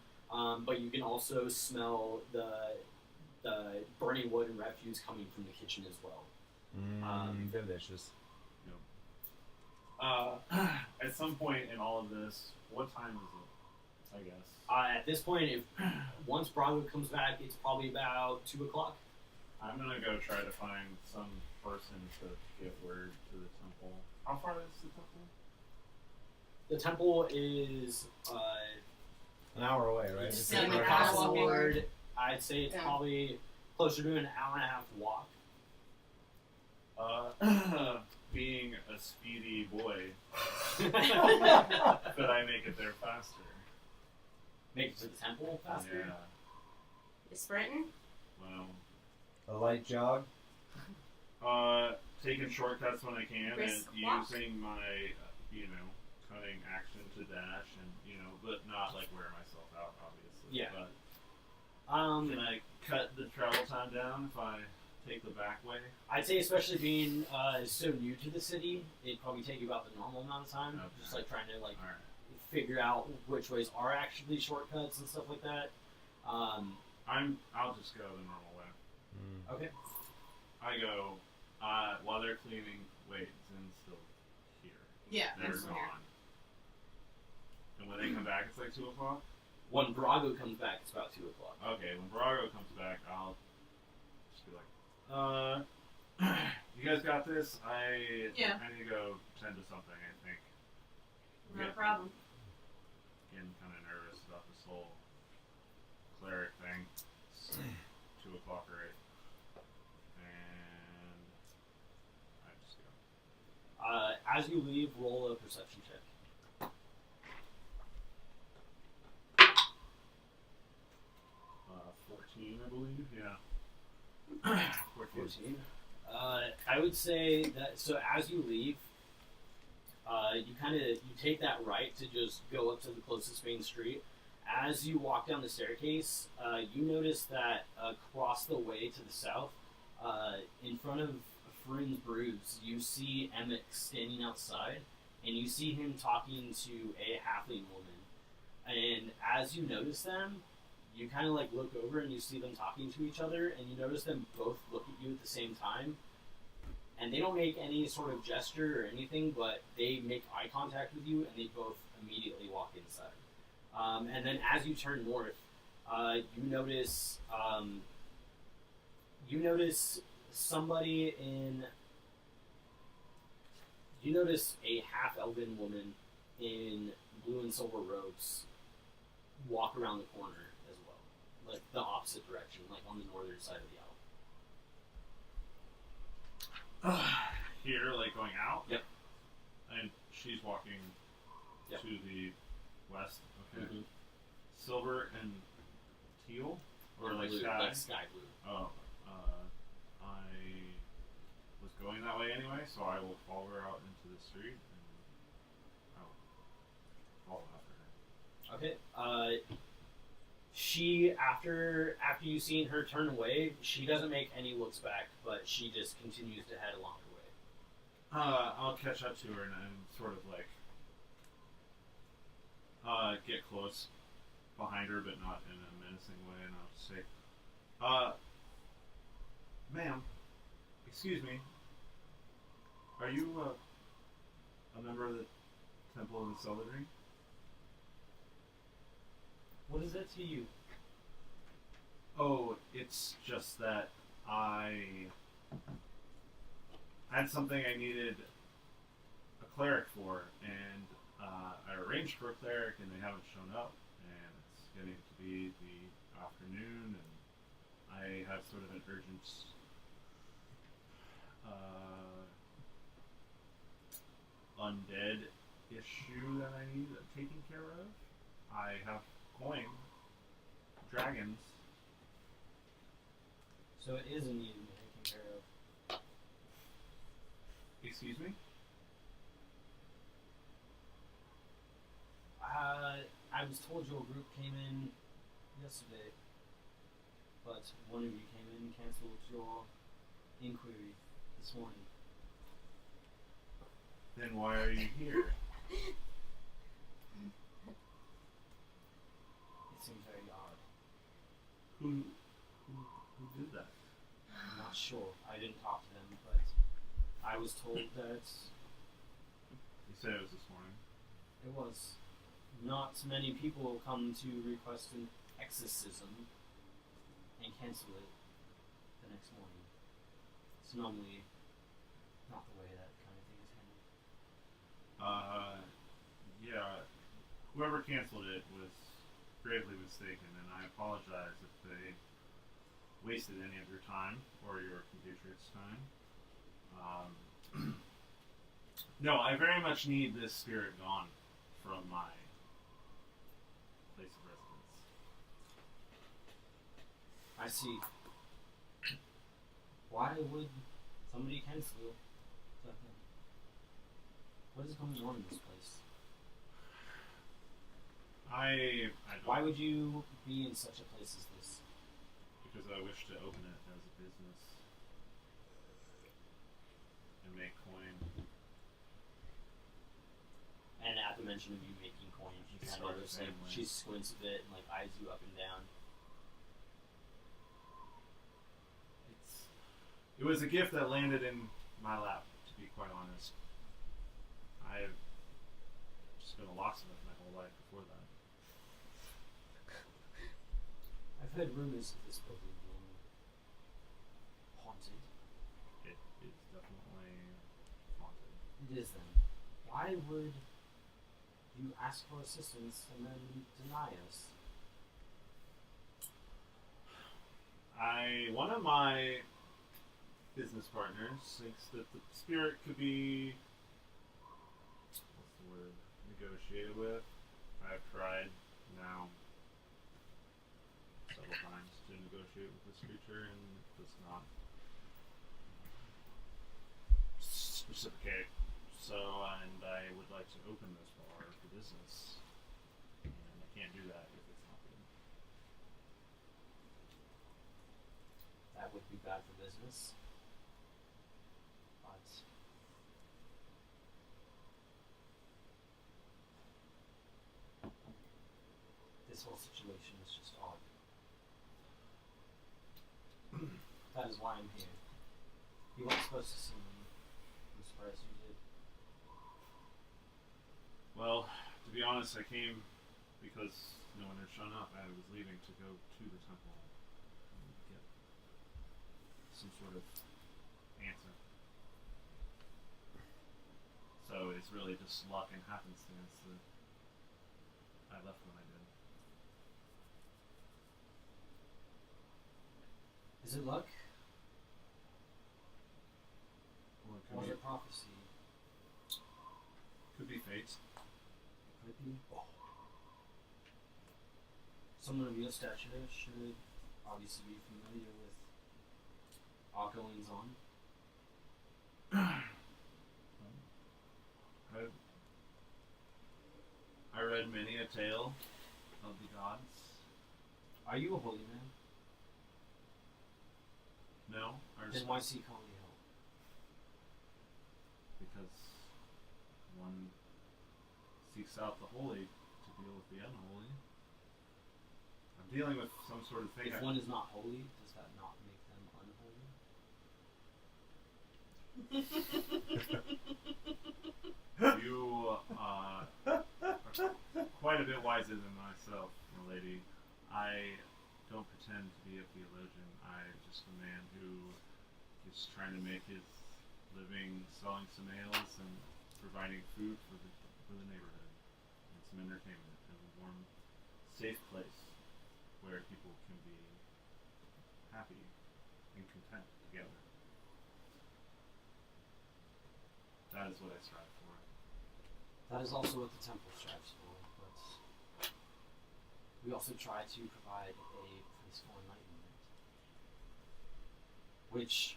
But you can also smell the burning wood and refuse coming from the kitchen as well. Delicious. At some point in all of this, what time is it? I guess. At this point, once Brago comes back, it's probably about 2 o'clock. I'm gonna go try to find some person to get word to the temple. How far is the temple? The temple is An hour away, right? It's It's still like an right hour across the walking. board. I'd say it's Yeah. probably closer to an hour and a half walk. Being a speedy boy, could I make it there faster? Make it to the temple faster. Yeah. You sprinting? Well, A light jog. taking shortcuts when I can Brisk and walk. using my, cunning action to dash and, but not wear myself out, obviously. Yeah. But can I cut the travel time down if I take the back way? I'd say, especially being so new to the city, it'd probably take you about the normal amount of time. Okay. Just trying to Alright. figure out which ways are actually shortcuts and stuff like that. I'll just go the normal way. Okay. I go, while they're cleaning, wait, Zen's still here. Yeah, They're I'm still gone. here. And when they come back, it's 2 o'clock? When Brago comes back, it's about 2 o'clock. Okay, when Brago comes back, I'll just be like, you guys got this? I need to go tend to something, I think. Not a problem. Getting kind of nervous about this whole cleric thing. It's 2 o'clock, right? And I just go. As you leave, roll a perception check. 14, I believe. Yeah. 14. I would say that. So as you leave, you take that right to just go up to the closest main street. As you walk down the staircase, you notice that across the way to the south, in front of Friend's Brews, you see Emmett standing outside, and you see him talking to a halfling woman. And as you notice them, you kind of like look over and you see them talking to each other, and you notice them both look at you at the same time. And they don't make any sort of gesture or anything, but they make eye contact with you, and they both immediately walk inside. And then as you turn north, you notice somebody in. You notice a half-elven woman in blue and silver robes walk around the corner as well, like the opposite direction, like on the northern side of the alley. Here, like going out? Yep. And she's walking Yep. to the west. Okay. Mhm. Silver and teal? Or like blue, sky? like sky blue. Oh. I was going that way anyway, so I will follow her out into the street and I'll follow after her. Okay. She after you seen her turn away, she doesn't make any looks back, but she just continues to head along her way. I'll catch up to her and sort of like get close behind her, but not in a menacing way, and I'll just say, ma'am, excuse me, are you a member of the Temple of the Celadry? What is that to you? Oh, it's just that I had something I needed a cleric for, and I arranged for a cleric, and they haven't shown up, and it's getting to be the afternoon, and I have sort of an urgent undead issue that I need taken care of. I have coin dragons. So it is a need to be taken care of. Excuse me? I was told your group came in yesterday, but one of you came in and cancelled your inquiry this morning. Then why are you here? It seems very odd. Who did that? I'm not sure. I didn't talk to them, but I was told that You said it was this morning. it was. Not many people come to request an exorcism and cancel it the next morning. It's normally not the way that kind of thing is handled. Yeah. Whoever canceled it was gravely mistaken, and I apologize if they wasted any of your time or your compatriots' time. No, I very much need this spirit gone from my place of residence. I see. Why would somebody cancel something? What is going on in this place? I don't, Why would you be in such a place as this? because I wish to open it as a business and make coin. And at the mention of you making coin, she kind Start of a just like family. she squints a bit and like eyes you up and down. It was a gift that landed in my lap, to be quite honest. I've just been a locksmith my whole life before that. I've heard rumors of this building being haunted. It is definitely haunted. It is then. Why would you ask for assistance and then deny us? One of my business partners thinks that the spirit could be, what's the word, negotiated with. I've tried now several times to negotiate with this creature and it does not reciprocate. So, and I would like to open this bar for business. And I can't do that if it's not good. That would be bad for business. But this whole situation is just odd. That is why I'm here. You weren't supposed to see me. I'm surprised you did. Well, to be honest, I came because no one had shown up. I was leaving to go to the temple and get some sort of answer. So it's really just luck and happenstance that I left when I did. Is it luck? Or it Or is could, it prophecy? could be fate. Could be. Someone of your stature should obviously be familiar with our goings on. I read many a tale of the gods. Are you a holy man? No, Then why seek holy help? because one seeks out the holy to deal with the unholy. I'm dealing with some sort of thing. If one is not holy, does that not make them unholy? You are quite a bit wiser than myself, my lady. I don't pretend to be a theologian. I'm just a man who is trying to make his living selling some ales and providing food for the neighborhood and some entertainment and a warm, safe place where people can be happy and content together. That is what I strive for. That is also what the temple strives for, but we also try to provide a place for enlightenment, which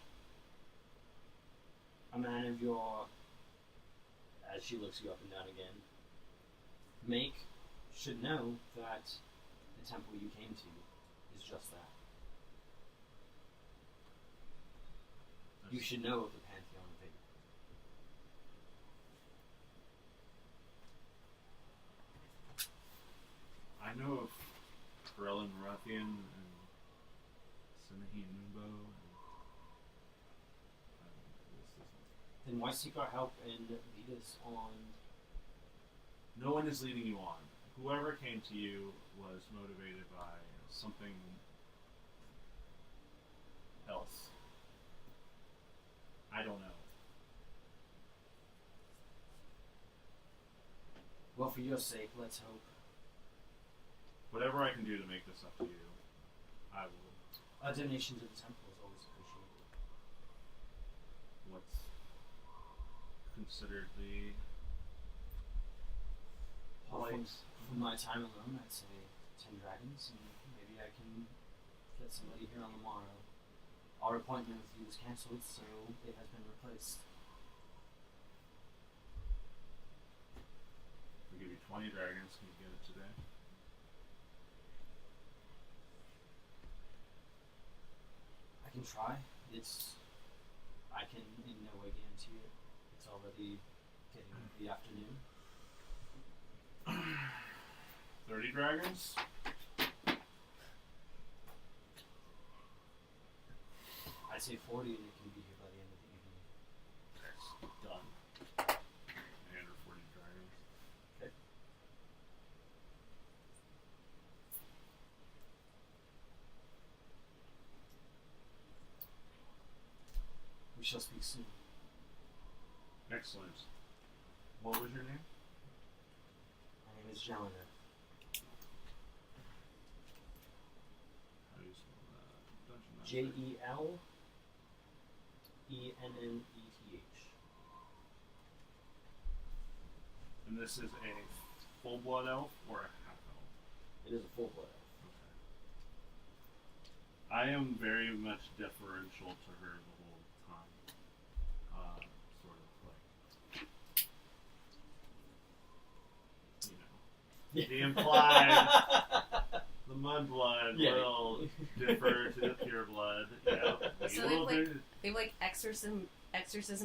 a man of your, as she looks you up and down again, should know that the temple you came to is just that. You should know of the pantheon of Vigor. I know of Corellin Marathian and Sinahi Numbo and Then why seek our help and lead us on? no one is leading you on. Whoever came to you was motivated by something else. I don't know. Well, for your sake, let's hope. Whatever I can do to make this up to you, I will. A donation to the temple is always appreciated. What's considered the Well, polite? from my time alone, I'd say 10 dragons, and maybe I can get somebody here on the morrow. Our appointment with you was cancelled, so it has been replaced. We'll give you 20 dragons. Can you get it today? I can try. I can in no way guarantee it. It's already getting the afternoon. 30 dragons? I'd say 40 and it can be here by the end of the evening. Done. And or 40 dragons. Okay. We shall speak soon. Excellent. What was your name? My name is Jelena. How do you spell that? Dungeon Master. Jelenneth. And this is a full-blood elf or a half elf? It is a full blood elf. Okay. I am very much deferential to her the whole time. Sort of like, the implied, the mudblood will defer to the pureblood. Yeah, So they've like exorcism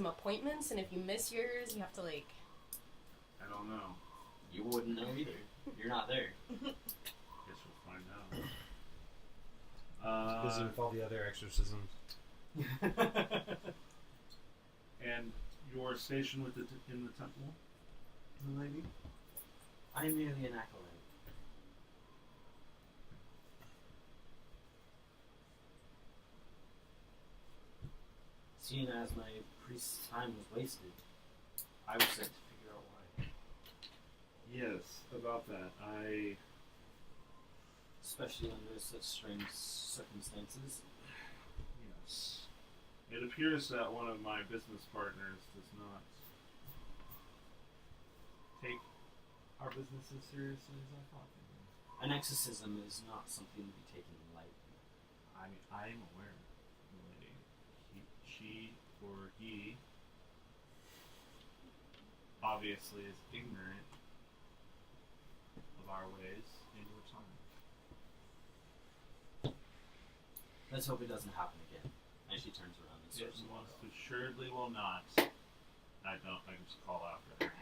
appointments, and if you miss yours, you have to like. I don't know. You wouldn't know either. You're not there. Guess we'll find out. Busy with all the other exorcisms. And your station with in the temple, the lady? I'm merely an acolyte. Seeing as my priest's time was wasted, I was sent to figure out why. Yes, about that. Especially under such strange circumstances. Yes. It appears that one of my business partners does not take our business as seriously as I thought they would. An exorcism is not something to be taken lightly. I mean, I am aware, lady. She or he obviously is ignorant of our ways and your time. Let's hope it doesn't happen again. And she turns around and It starts to walk most off. assuredly will not. I just call after her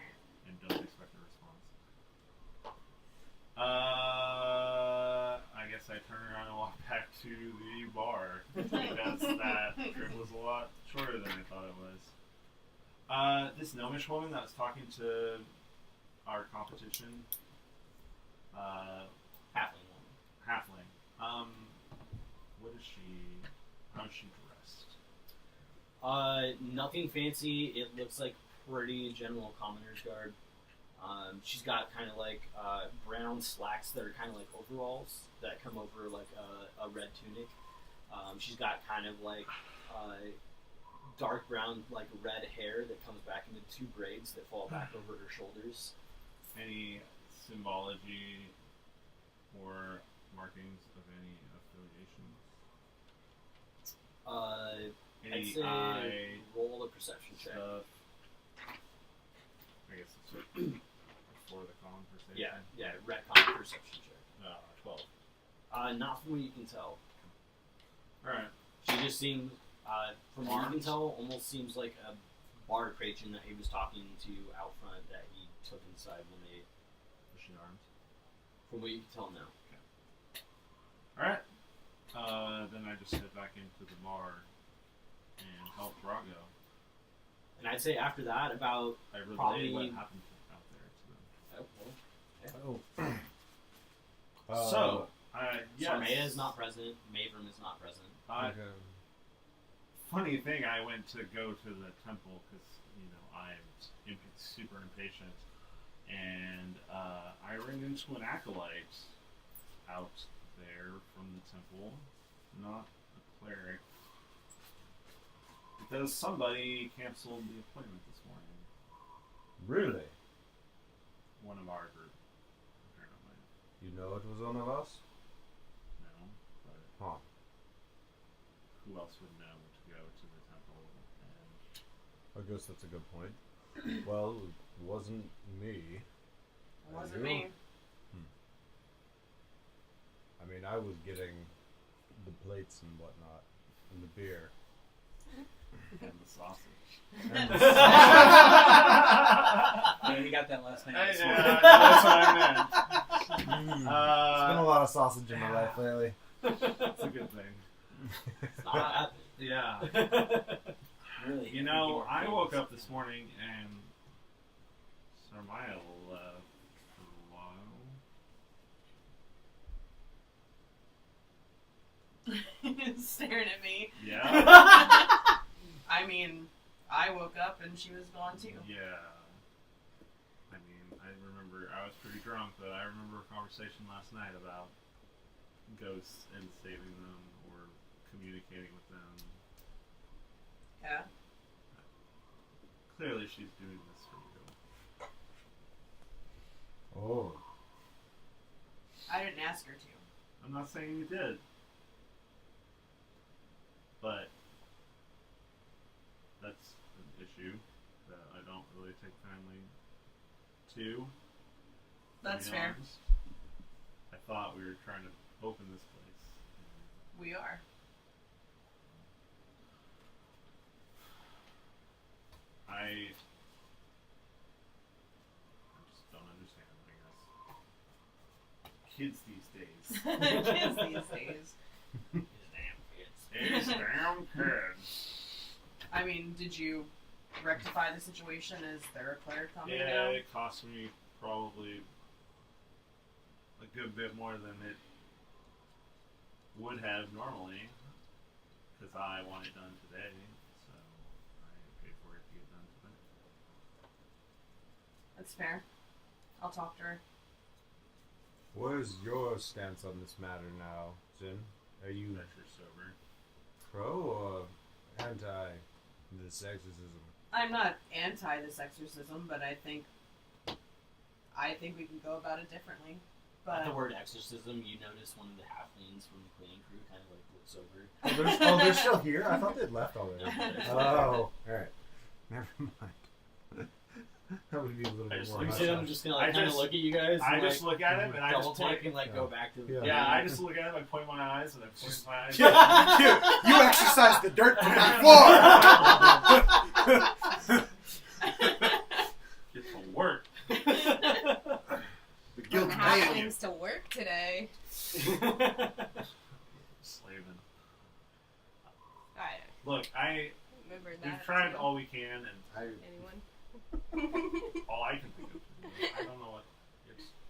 and don't expect a response. I guess I turn around and walk back to the bar because that trip was a lot shorter than I thought it was. This gnomish woman that was talking to our competition, Halfling woman. halfling. What is she? How's she dressed? Nothing fancy. It looks like pretty general commoner's garb. She's got kind of like brown slacks that are kind of like overalls that come over like a red tunic. She's got kind of like dark brown, like red hair that comes back into two braids that fall back over her shoulders. Any symbology or markings of any affiliations? I'd Any say eye roll a perception check. stuff? I guess it's before the conversation. Yeah, retcon perception check. 12. Not from what you can tell. Alright. She just seems, from what you can Armed? tell, almost seems like a bar patron that he was talking to out front that he took inside when they. Was she armed? From what you can tell, no. Alright. Then I just head back into the bar and help Drago. And I'd say after that, about I relay Probably- what happened out there to them. So, yes. Sarmea is not present. Mavrum is not present. Okay. Funny thing, I went to go to the temple because, I'm super impatient. And I ran into an acolyte out there from the temple, not a cleric. Because somebody canceled the appointment this morning. Really? One of our group, apparently. You know it was one of us? No, but Huh. who else would know to go to the temple? And I guess that's a good point. Well, it wasn't me. It wasn't You? me. I mean, I was getting the plates and whatnot, and the beer. and the sausage. And the Yeah, you got that last night. Hey, this yeah, morning. that's what I meant. There's been a lot of sausage in my life lately. It's a good thing. It's not bad. Yeah. Really? I woke up this morning and Sarmaya left for a while. Staring at me. Yeah? I mean, I woke up and she was gone too. Yeah. I mean, I remember, I was pretty drunk, but I remember a conversation last night about ghosts and saving them or communicating with them. Yeah. Clearly she's doing this for you. Oh. I didn't ask her to. I'm not saying you did. issue that I don't really take kindly to. That's be fair. honest. I thought we were trying to open this place. We are. I just don't understand, I guess. Kids these days. Kids these days. These damn kids. I mean, did you rectify the situation? Is there a player coming Yeah, now? it cost me probably a good bit more than it would have normally, because I want it done today, so I paid for it to get done today. That's fair. I'll talk to her. What is your stance on this matter now, Jin? Are you That you're sober. pro or anti this exorcism? I'm not anti this exorcism, but I think we can go about it differently. At the But word exorcism, you notice one of the halflings from the cleaning crew kind of like looks over. They're still here? I thought they'd left already. Oh, alright. Never mind. That would be a little I bit just more look hush at I'm hush. just gonna like I kind of just- look at you guys. I and, just like, look at him and I double just point. take and like go back to the Yeah. Yeah, I just look at him, I point my eyes, and I point my eyes. You exercise the dirt from my floor! Get to work. The guild's Some paying you. halflings to work today. Slaving. I Look, remember that. we've tried too. all we can, and Anyone? all I can think of to do. I don't know what.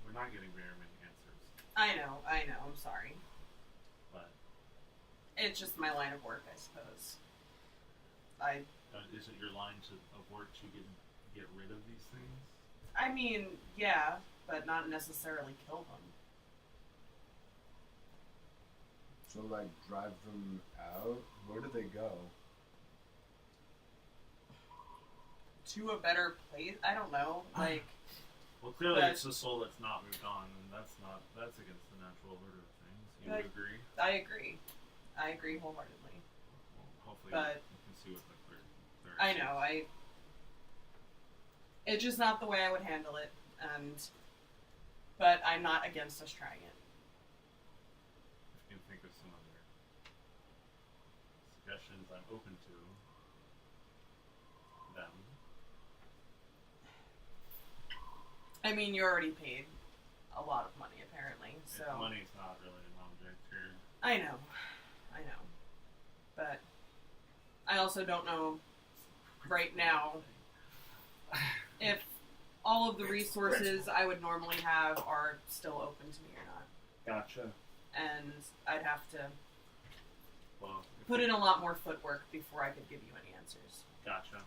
We're not getting very many answers, I know. I'm sorry. but It's just my line of work, I suppose. is it your line of work to get rid of these things? I mean, yeah, but not necessarily kill them. So, like, drive them out? Where do they go? To a better place? I don't know. Like, Well, clearly But- it's the soul that's not moved on, and that's against the natural order of things. You But- would agree? I agree. I agree wholeheartedly. Well, hopefully But- you can see what the clear I know. It's just not the way I would handle it, but I'm not against us trying it. If you can think of some other suggestions, I'm open to them. I mean, you already paid a lot of money, apparently. So Money's not really an object here. I know, but I also don't know right now if all of the resources I would normally have are still open to me or not, Gotcha. and I'd have to Well, put in a lot more footwork before I could give you any answers. Gotcha.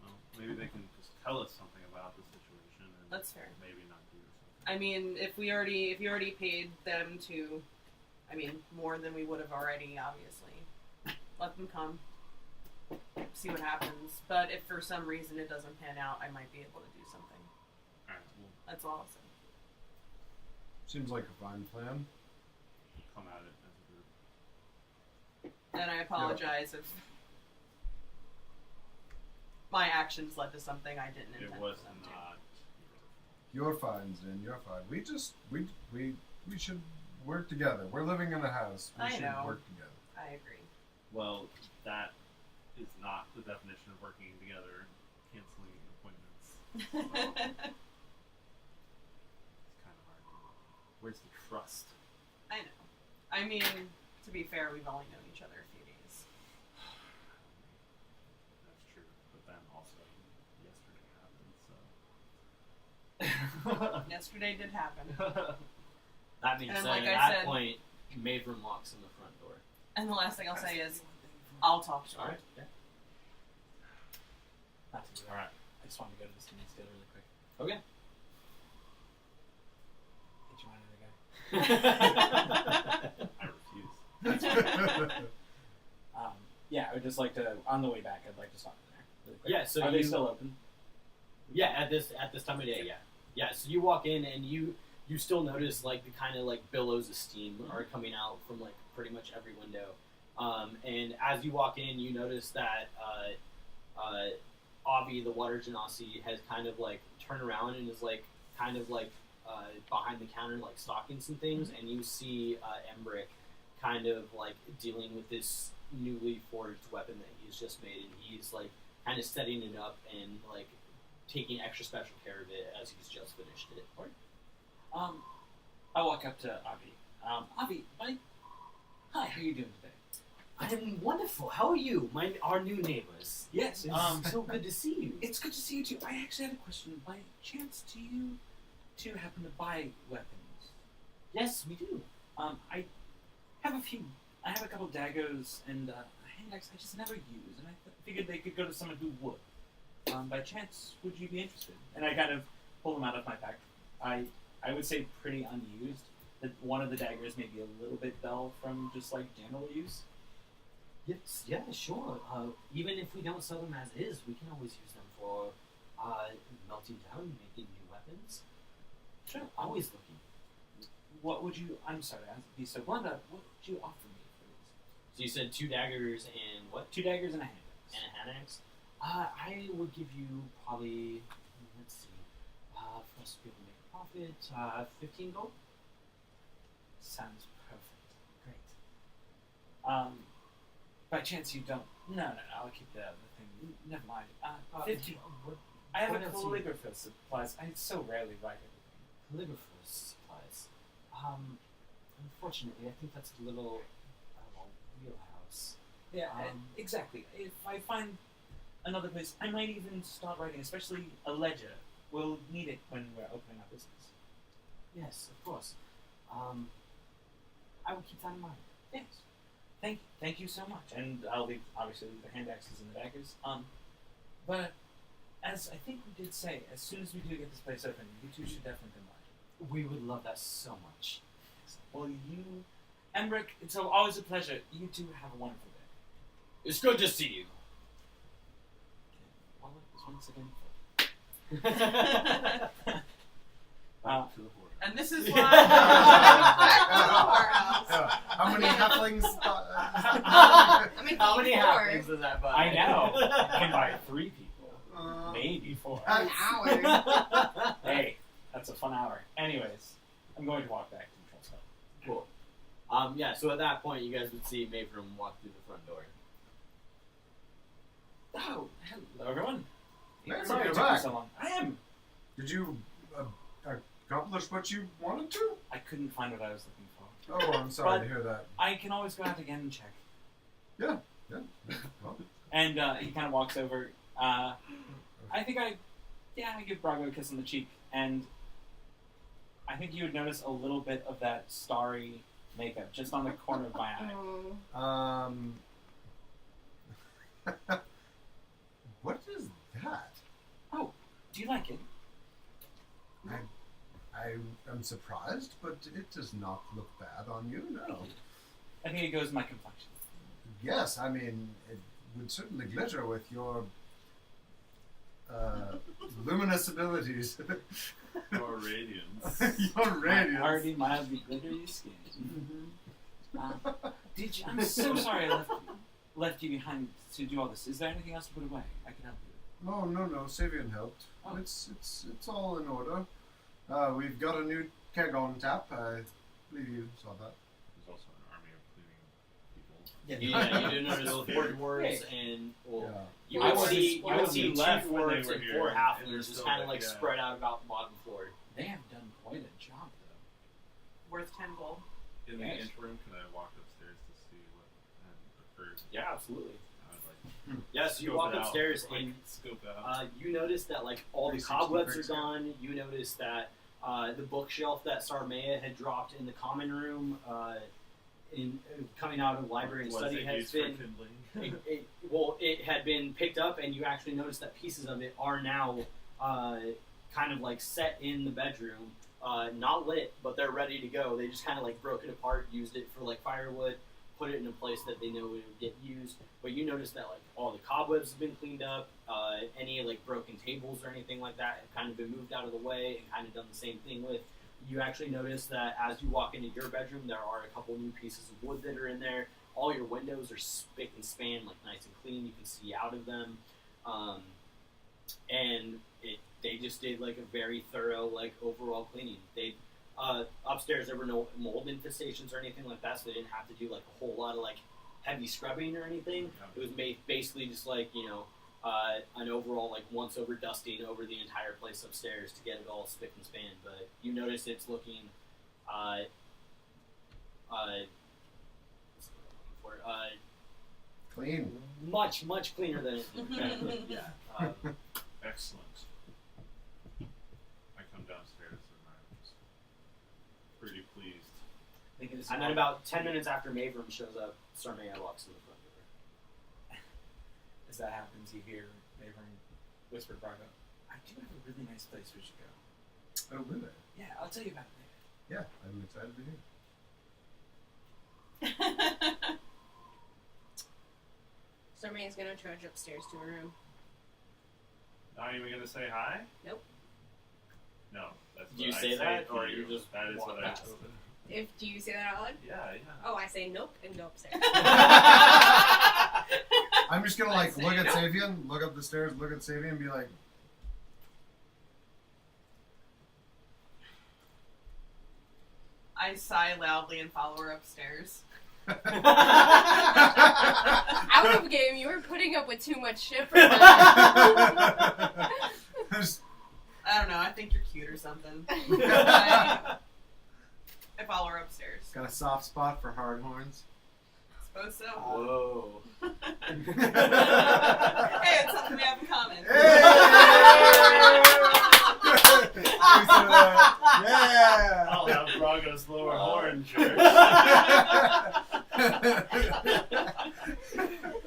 Well, maybe they can just tell us something about the situation and That's fair. maybe not do something. I mean, if you already paid them to, I mean, more than we would have already, obviously. Let them come. See what happens. But if for some reason it doesn't pan out, I might be able to do something. Alright, we'll That's all I'll say. Seems like a fine plan. come at it as a group. And I apologize if my actions led to something I didn't intend It for was them to. not. You're fine, Zin. You're fine. We should work together. We're living in a house. We I should know. work together. I agree. Well, that is not the definition of working together. Canceling appointments. It's kind of hard to do. Where's the trust? I know. I mean, to be fair, we've only known each other a few days. That's true. But then also, yesterday happened, so. Yesterday did happen. That being And said, like at I that said- point, Mavrum walks in the front door. And the last thing I'll say is, I'll talk to her. Alright, yeah. Not to do that. Alright. I just wanted to go to the student stealer really quick. Okay. Get you mind other guy. I refuse. Yeah, I would just like to, on the way back, I'd like to stop in there really quick. Yeah, so Are they you- still open? Yeah, at this time of day, yeah. Yeah, so you walk in and you still notice like the kind of like billows of steam are coming out from like pretty much every window. And as you walk in, you notice that Avi, the water genasi, has kind of like turned around and is like kind of like behind the counter, like stocking some things, and you see Embrick kind of like dealing with this newly forged weapon that he's just made, and he's like kind of setting it up and like taking extra special care of it as he's just finished it. I walk up to Avi. Avi, hi, how are you doing today? I'm wonderful. How are you? Our new neighbors. Yes, It's so good to see you. it's good to see you too. I actually had a question. By chance, do you two happen to buy weapons? Yes, we do. I have a couple daggers and a hand axe I just never use, and I figured they could go to someone who would. By chance, would you be interested? And I kind of pull them out of my pack. I would say pretty unused. That one of the daggers may be a little bit dull from just like general use. Yes, yeah, sure. Even if we don't sell them as is, we can always use them for melting down, making new weapons. Sure. Always looking. What would you? I'm sorry, I'd be so blunt. What would you offer me for these? So you said 2 daggers and what? 2 daggers and a hand axe. And a hand axe? I would give you probably, let's see, for us to be able to make a profit, 15 gold. Sounds perfect. Great. By chance you don't? No, I'll keep the thing. Never mind. 15. What, I have what a else do you- calligrapher supplies. I so rarely write everything. calligrapher's supplies. Unfortunately, I think that's a little wheelhouse. Yeah, Um, exactly. If I find another place, I might even start writing, especially a ledger. We'll need it when we're opening our business. Yes, of course. I will keep that in mind. Yes. Thank you so much. And I'll leave, obviously, the hand axes and the daggers. But as I think we did say, as soon as we do get this place open, you two should definitely come by. We would love that so much. Well, Embrick, it's always a pleasure. You two have a wonderful day. It's good to see you. Wallet is once again Back to the horde. And this is Yeah. why. How many halflings? How many halflings does that buy? I know. You can buy 3 people. Maybe 4. An hour. Hey, that's a fun hour. Anyways, I'm going to walk back to the control cell. Cool. Yeah, so at that point, you guys would see Mavrum walk through the front door. Oh, hello everyone. Hey, Sorry you're it took me back. so long. I am. Did you accomplish what you wanted to? I couldn't find what I was looking for. Oh, I'm sorry But- to hear that. I can always go out again and check. Yeah. Well, And he kind of walks over. I think I give Brago a kiss on the cheek, and I think you would notice a little bit of that starry makeup just on the corner of my eye. what is that? Do you like it? I am surprised, but it does not look bad on you, no. I think it goes with my complexion. Yes, I mean, it would certainly glitter with your luminous abilities. Or radiance. Your My radiance. already mildly glittery skin. Did you? I'm so sorry I left you behind to do all this. Is there anything else to put away? I can help you. No, Savian helped. Oh. It's all in order. We've got a new keg on tap. I believe you saw that. There's also an army of cleaning people. Yeah, you do notice 4 dwarves and well, Yeah. you I would was- see I you would was see 2 left when they dwarves were and here, 4 and halflings they're just still kind of like, like yeah. spread out about the bottom floor. They have done quite a job, though. Worth 10 gold. In the Yes. interim, can I walk upstairs to see what occurred? Yeah, absolutely. I would like Yes, you scope walk it out, upstairs like, and scope out. you notice that like all the 360 cobwebs are breaks gone. You notice that the bookshelf that Sarmea had dropped in the common room, coming out of library and Was study it has used for been. kindling? It had been picked up, and you actually notice that pieces of it are now kind of like set in the bedroom, not lit, but they're ready to go. They just kind of like broke it apart, used it for like firewood, put it in a place that they know it would get used. But you notice that like all the cobwebs have been cleaned up, any like broken tables or anything like that have kind of been moved out of the way and kind of done the same thing with. You actually notice that as you walk into your bedroom, there are a couple new pieces of wood that are in there. All your windows are spick and span, like nice and clean. You can see out of them. And they just did like a very thorough like overall cleaning. They upstairs there were no mold infestations or anything like that, so they didn't have to do like a whole lot of like heavy scrubbing or anything. It was made basically just like an overall like once over dusting over the entire place upstairs to get it all spick and span. But you notice it's looking Clean. much cleaner than it yeah. Excellent. I come downstairs and I'm just pretty pleased. And then about 10 minutes after Mavrum shows up, Sarmea walks in the front door. As that happens, you hear Mavrum whisper to Braga, I do have a really nice place we should go. Oh, really? Yeah, I'll tell you about it later. Yeah, I'm excited to hear. Sarmaya's gonna trudge upstairs to her room. Not even gonna say hi? Nope. No. That's Do you what I say that, to or you just that is walk what past? I told him. Do you say that out loud? Yeah. Oh, I say nope and go upstairs. I'm just gonna like look at Savian, look up the stairs, look at Savian, and be like, I sigh loudly and follow her upstairs. Out of game, you were putting up with too much shit for that. I don't know, I think you're cute or something. I follow her upstairs. Got a soft spot for hard horns. Suppose so. Whoa. Hey, it's something we have in common. Yeah! I'll have Braga's lower horn jerk.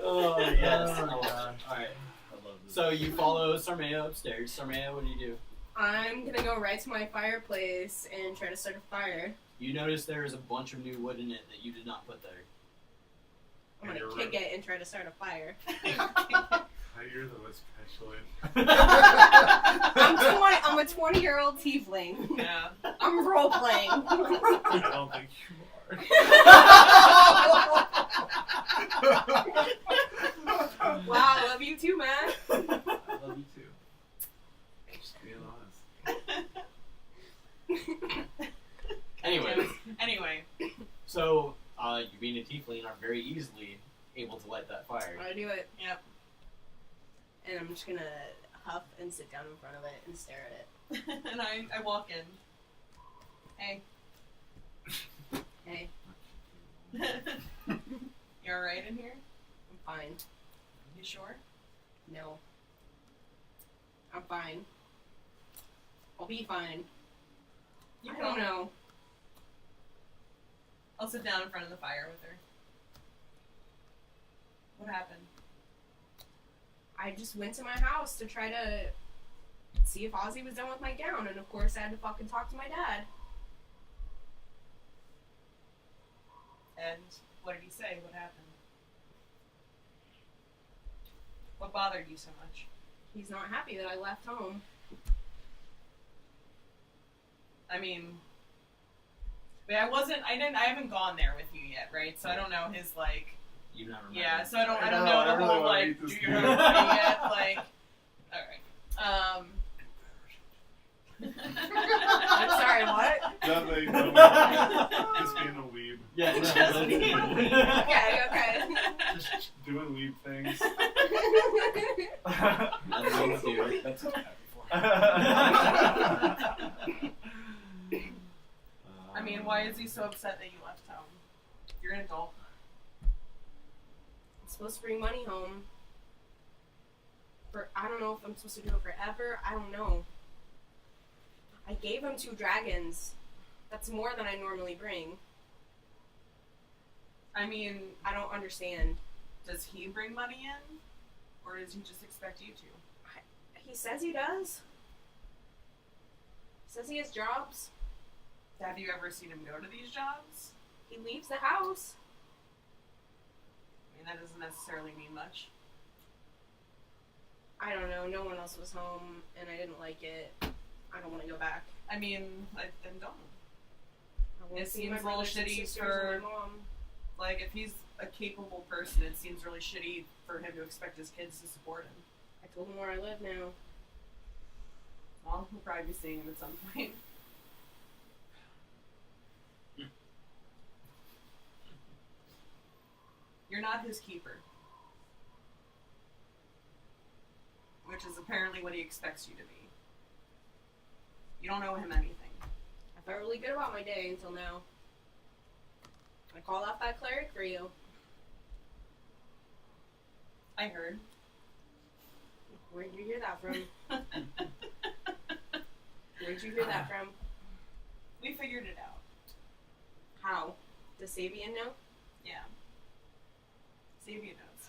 Oh, yes. Oh, my God. Alright. I love this. So you follow Sarmea upstairs. Sarmea, what do you do? I'm gonna go right to my fireplace and try to start a fire. You notice there is a bunch of new wood in it that you did not put there. I'm And gonna you're kick it and try to start a fire. You're the most petulant. I'm a 20-year-old tiefling. Yeah. I'm role playing. I don't think you are. Wow, I love you too, man. I love you too. Just being honest. Anyway, so you being a tiefling are very easily able to light that fire. I do it. Yep. And I'm just gonna huff and sit down in front of it and stare at it. And I walk in. Hey. Hey, You alright in here? I'm fine. You sure? No. I'm fine. I'll be fine. You I don't know. I'll sit down in front of the fire with her. What happened? I just went to my house to try to see if Ozzy was done with my gown, and of course I had to fucking talk to my dad. And what did he say? What happened? What bothered you so much? He's not happy that I left home. I mean, wait, I haven't gone there with you yet, right? So I don't know his like. You never remember. Yeah, so I don't I know know, I the really whole wanna like. meet Do this you dude. have money yet? Like, all right. I'm sorry, what? Nothing. Just being a weeb. Yeah, Okay. Just doing weeb things. Nothing to do. That's what I've had before. I mean, why is he so upset that you left home? You're an adult. I'm supposed to bring money home. I don't know if I'm supposed to do it forever. I don't know. I gave him 2 dragons. That's more than I normally bring. I mean, I don't understand. does he bring money in, or does he just expect you to? He says he does. He says he has jobs. Have you ever seen him go to these jobs? He leaves the house. I mean, that doesn't necessarily mean much. I don't know. No one else was home, and I didn't like it. I don't want to go back. I mean, then don't. I want It to see seems my a little brothers and shitty sisters for- and my mom. Like, if he's a capable person, it seems really shitty for him to expect his kids to support him. I told him where I live now. Well, we'll probably be seeing him at some point. You're not his keeper. Which is apparently what he expects you to be. You don't owe him anything. I felt really good about my day until now. I called off that cleric for you. I heard. Where'd you hear that from? Where'd you hear that from? We figured it out. How? Does Sabian know? Yeah. Sabia knows.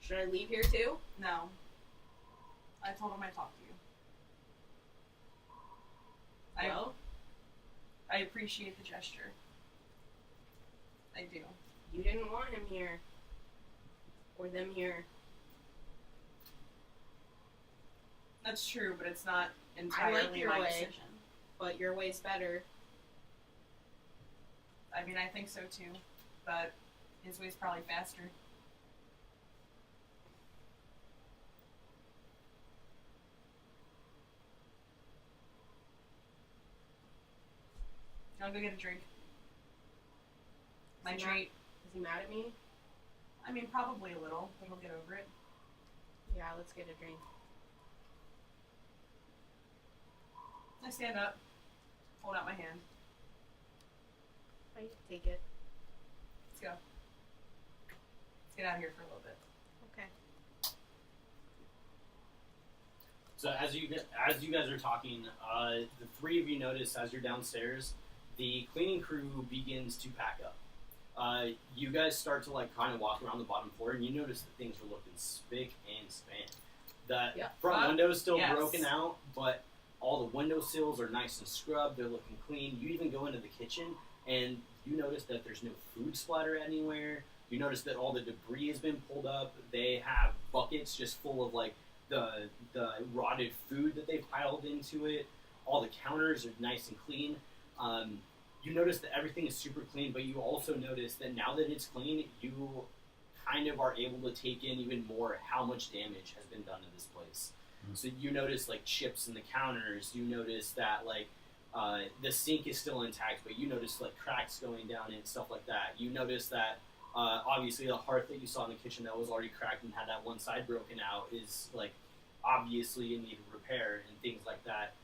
Should I leave here too? No. I told him I talked to you. Well, I appreciate the gesture. I do. you didn't want him here. Or them here. That's true, but it's not entirely your my way. decision. But your way's better. I mean, I think so too, but his way's probably faster. I'll go get a drink. My Is he treat. Is he mad at me? I mean, probably a little, but he'll get over it. Yeah, let's get a drink. I stand up, hold out my hand. I take it. Let's go. Let's get out of here for a little bit. Okay. So as you guys are talking, the three of you notice as you're downstairs, the cleaning crew begins to pack up. You guys start to like kind of walk around the bottom floor, and you notice that things are looking spick and span. The Yep. front window is still Yes. broken out, but all the window sills are nice and scrubbed. They're looking clean. You even go into the kitchen, and you notice that there's no food splatter anywhere. You notice that all the debris has been pulled up. They have buckets just full of like the rotted food that they've piled into it. All the counters are nice and clean. You notice that everything is super clean, but you also notice that now that it's clean, you kind of are able to take in even more how much damage has been done to this place. Mm. So you notice like chips in the counters. You notice that like the sink is still intact, but you notice like cracks going down and stuff like that. You notice that obviously the hearth that you saw in the kitchen that was already cracked and had that one side broken out is like obviously in need of repair and things like that.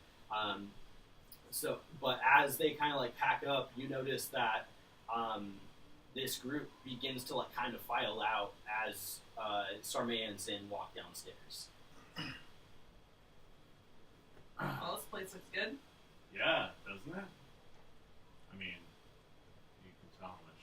But as they kind of like pack up, you notice that this group begins to like kind of file out as Sarmay and Zin walk downstairs. Well, this place looks good. Yeah, doesn't it? I mean, you can tell how much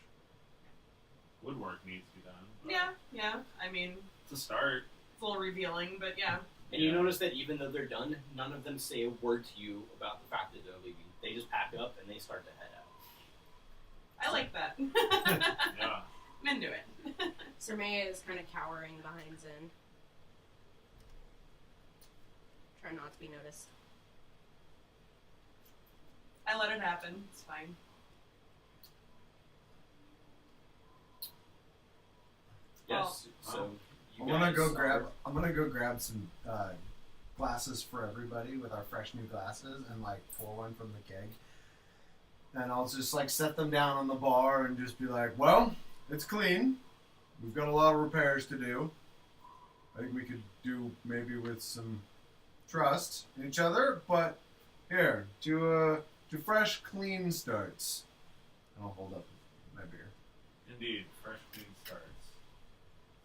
woodwork needs to be done. But Yeah. I mean, It's a start. it's a little revealing, but yeah. And you notice that even though they're done, none of them say a word to you about the fact that they're leaving. They just pack up and they start to head out. I like that. Yeah. I'm into it. Sarmaya is kind of cowering behind Zin. Try not to be noticed. I let it happen. It's fine. Yes. So you I'm gonna go guys grab. are- I'm gonna go grab some glasses for everybody with our fresh new glasses, and like pour one from the keg. And I'll just like set them down on the bar and just be like, "Well, it's clean. We've got a lot of repairs to do. I think we could do maybe with some trust in each other, but here to fresh, clean starts." And I'll hold up my beer. Indeed, fresh clean starts.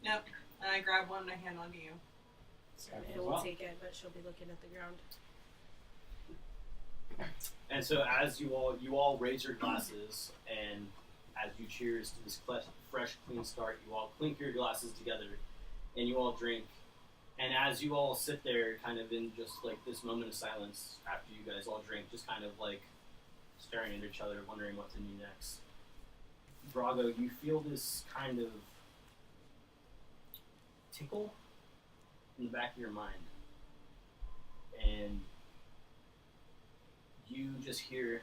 Yep. And I grab one and I hand one to you. Sarmaya will take it, but she'll be looking at the ground. And so as you all raise your glasses, and as you cheers to this fresh, clean start, you all clink your glasses together, and you all drink. And as you all sit there, kind of in just like this moment of silence after you guys all drink, just kind of like staring at each other, wondering what to do next. Brago, you feel this kind of tickle in the back of your mind, and you just hear,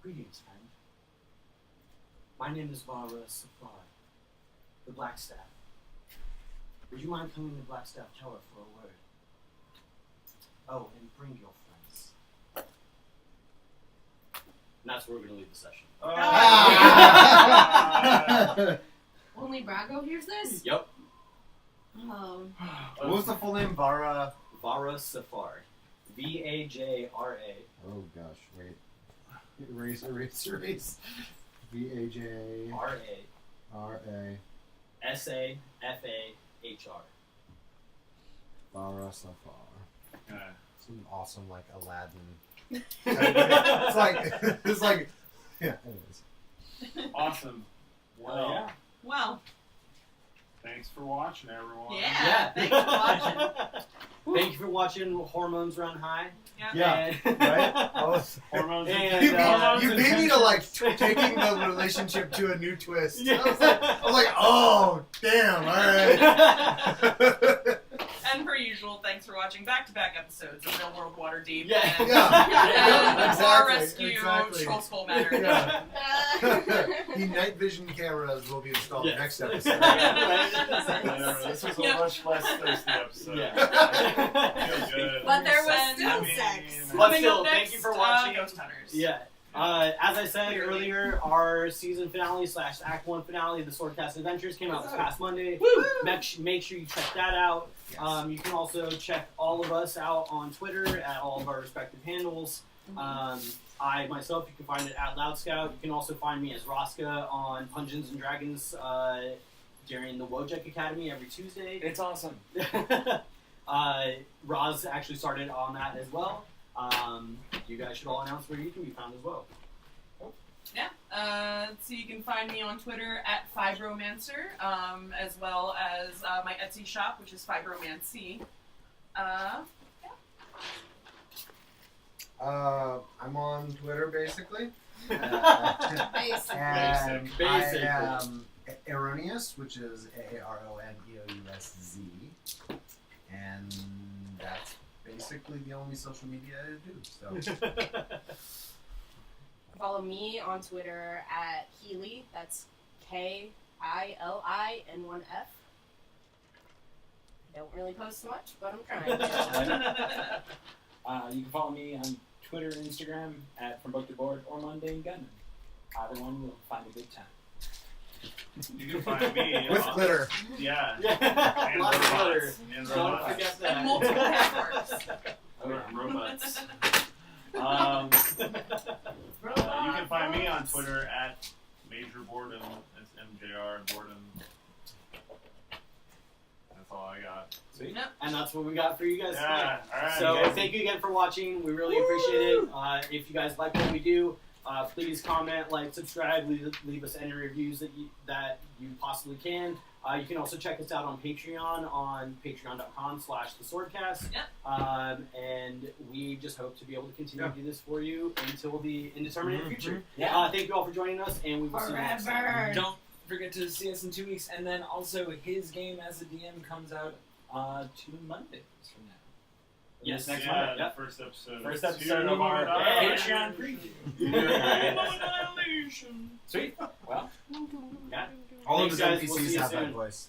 "Greetings, friend. My name is Vara Supply, the Black Staff. Would you mind coming to Blackstaff Tower for a word? Oh, and bring your friends. And that's where we're going to leave the session. Only Brago hears this? Yep. What was the full name? Vara. Vara Safar. Vajra. Oh gosh, wait. Erase. VAJ RA Safahr. Bara Safar. Yeah. Some awesome like Aladdin. it's like yeah. Anyways. Awesome. Well, Yeah. Well, thanks for watching, everyone. yeah. Thanks for watching. Thank you for watching Hormones Run High. Yeah. Right? I was, Hormones And, you hormones beat me to like taking the relationship to a new twist. Yeah. I was like, oh damn! All right. And per usual, thanks for watching back-to-back episodes of Real World Waterdeep Yeah. and Yeah. Bar Exactly, Rescue exactly. Troll Skull Matter. Yeah. The night vision cameras will be installed Yes. next episode. This was a Yeah. much less thirsty episode. Yeah. Feels good. But there was And- still I mean, sex. But Coming still, up thank next, you for watching. Ghost Hunters. Yeah. As I said Clearly. earlier, our season finale / Act 1 finale of the Swordcast Adventures came out this past Monday. Woo! Make sure you check that out. Yes. You can also check all of us out on Twitter at all of our respective handles. I myself, you can find it at Loud Scout. You can also find me as Roska on Dungeons and Dragons during the Wojek Academy every Tuesday. It's awesome. Roz actually started on that as well. You guys should all announce where you can be found as well. Yeah. So you can find me on Twitter at Fibromancer, as well as my Etsy shop, which is Fibromancy. I'm on Twitter basically. Basic. And Basically. I am Erroneous, which is AARONEOUSZ, and that's basically the only social media I do. So Follow me on Twitter at Healy. That's KILI and 1F. Don't really post much, but I'm trying. You can follow me on Twitter and Instagram at From Book to Board or Mundane Gunman. Either one, you'll find a good time. You can find me with on- glitter. Yeah. Yeah. And Lots of robots. glitter. And Don't robots. forget And that. multiple networks. Robots. You can find me on Twitter at Major Boredom. That's MJR Boredom. That's all I got. Yep. And that's what we got for you guys tonight. Yeah. All right. So guys. thank you again for watching. We really appreciate it. If you guys like what we do, please comment, like, subscribe, leave us any reviews that you possibly can. You can also check us out on Patreon on patreon.com/theswordcast. Yep. And we just hope to be able to continue to do this for you until the indeterminate future. Yeah. Thank you all for joining us, and we will see you next time. Forever. Don't forget to see us in 2 weeks, and then also his game as a DM comes out 2 Mondays from now. Yes. Next Yeah, Monday. the Yep. first episode. First of episode Two of our Yeah. Patreon preview. Annihilation. Sweet. Well. Yeah. All of Thanks, his guys. We'll see NPCs you have that soon. voice.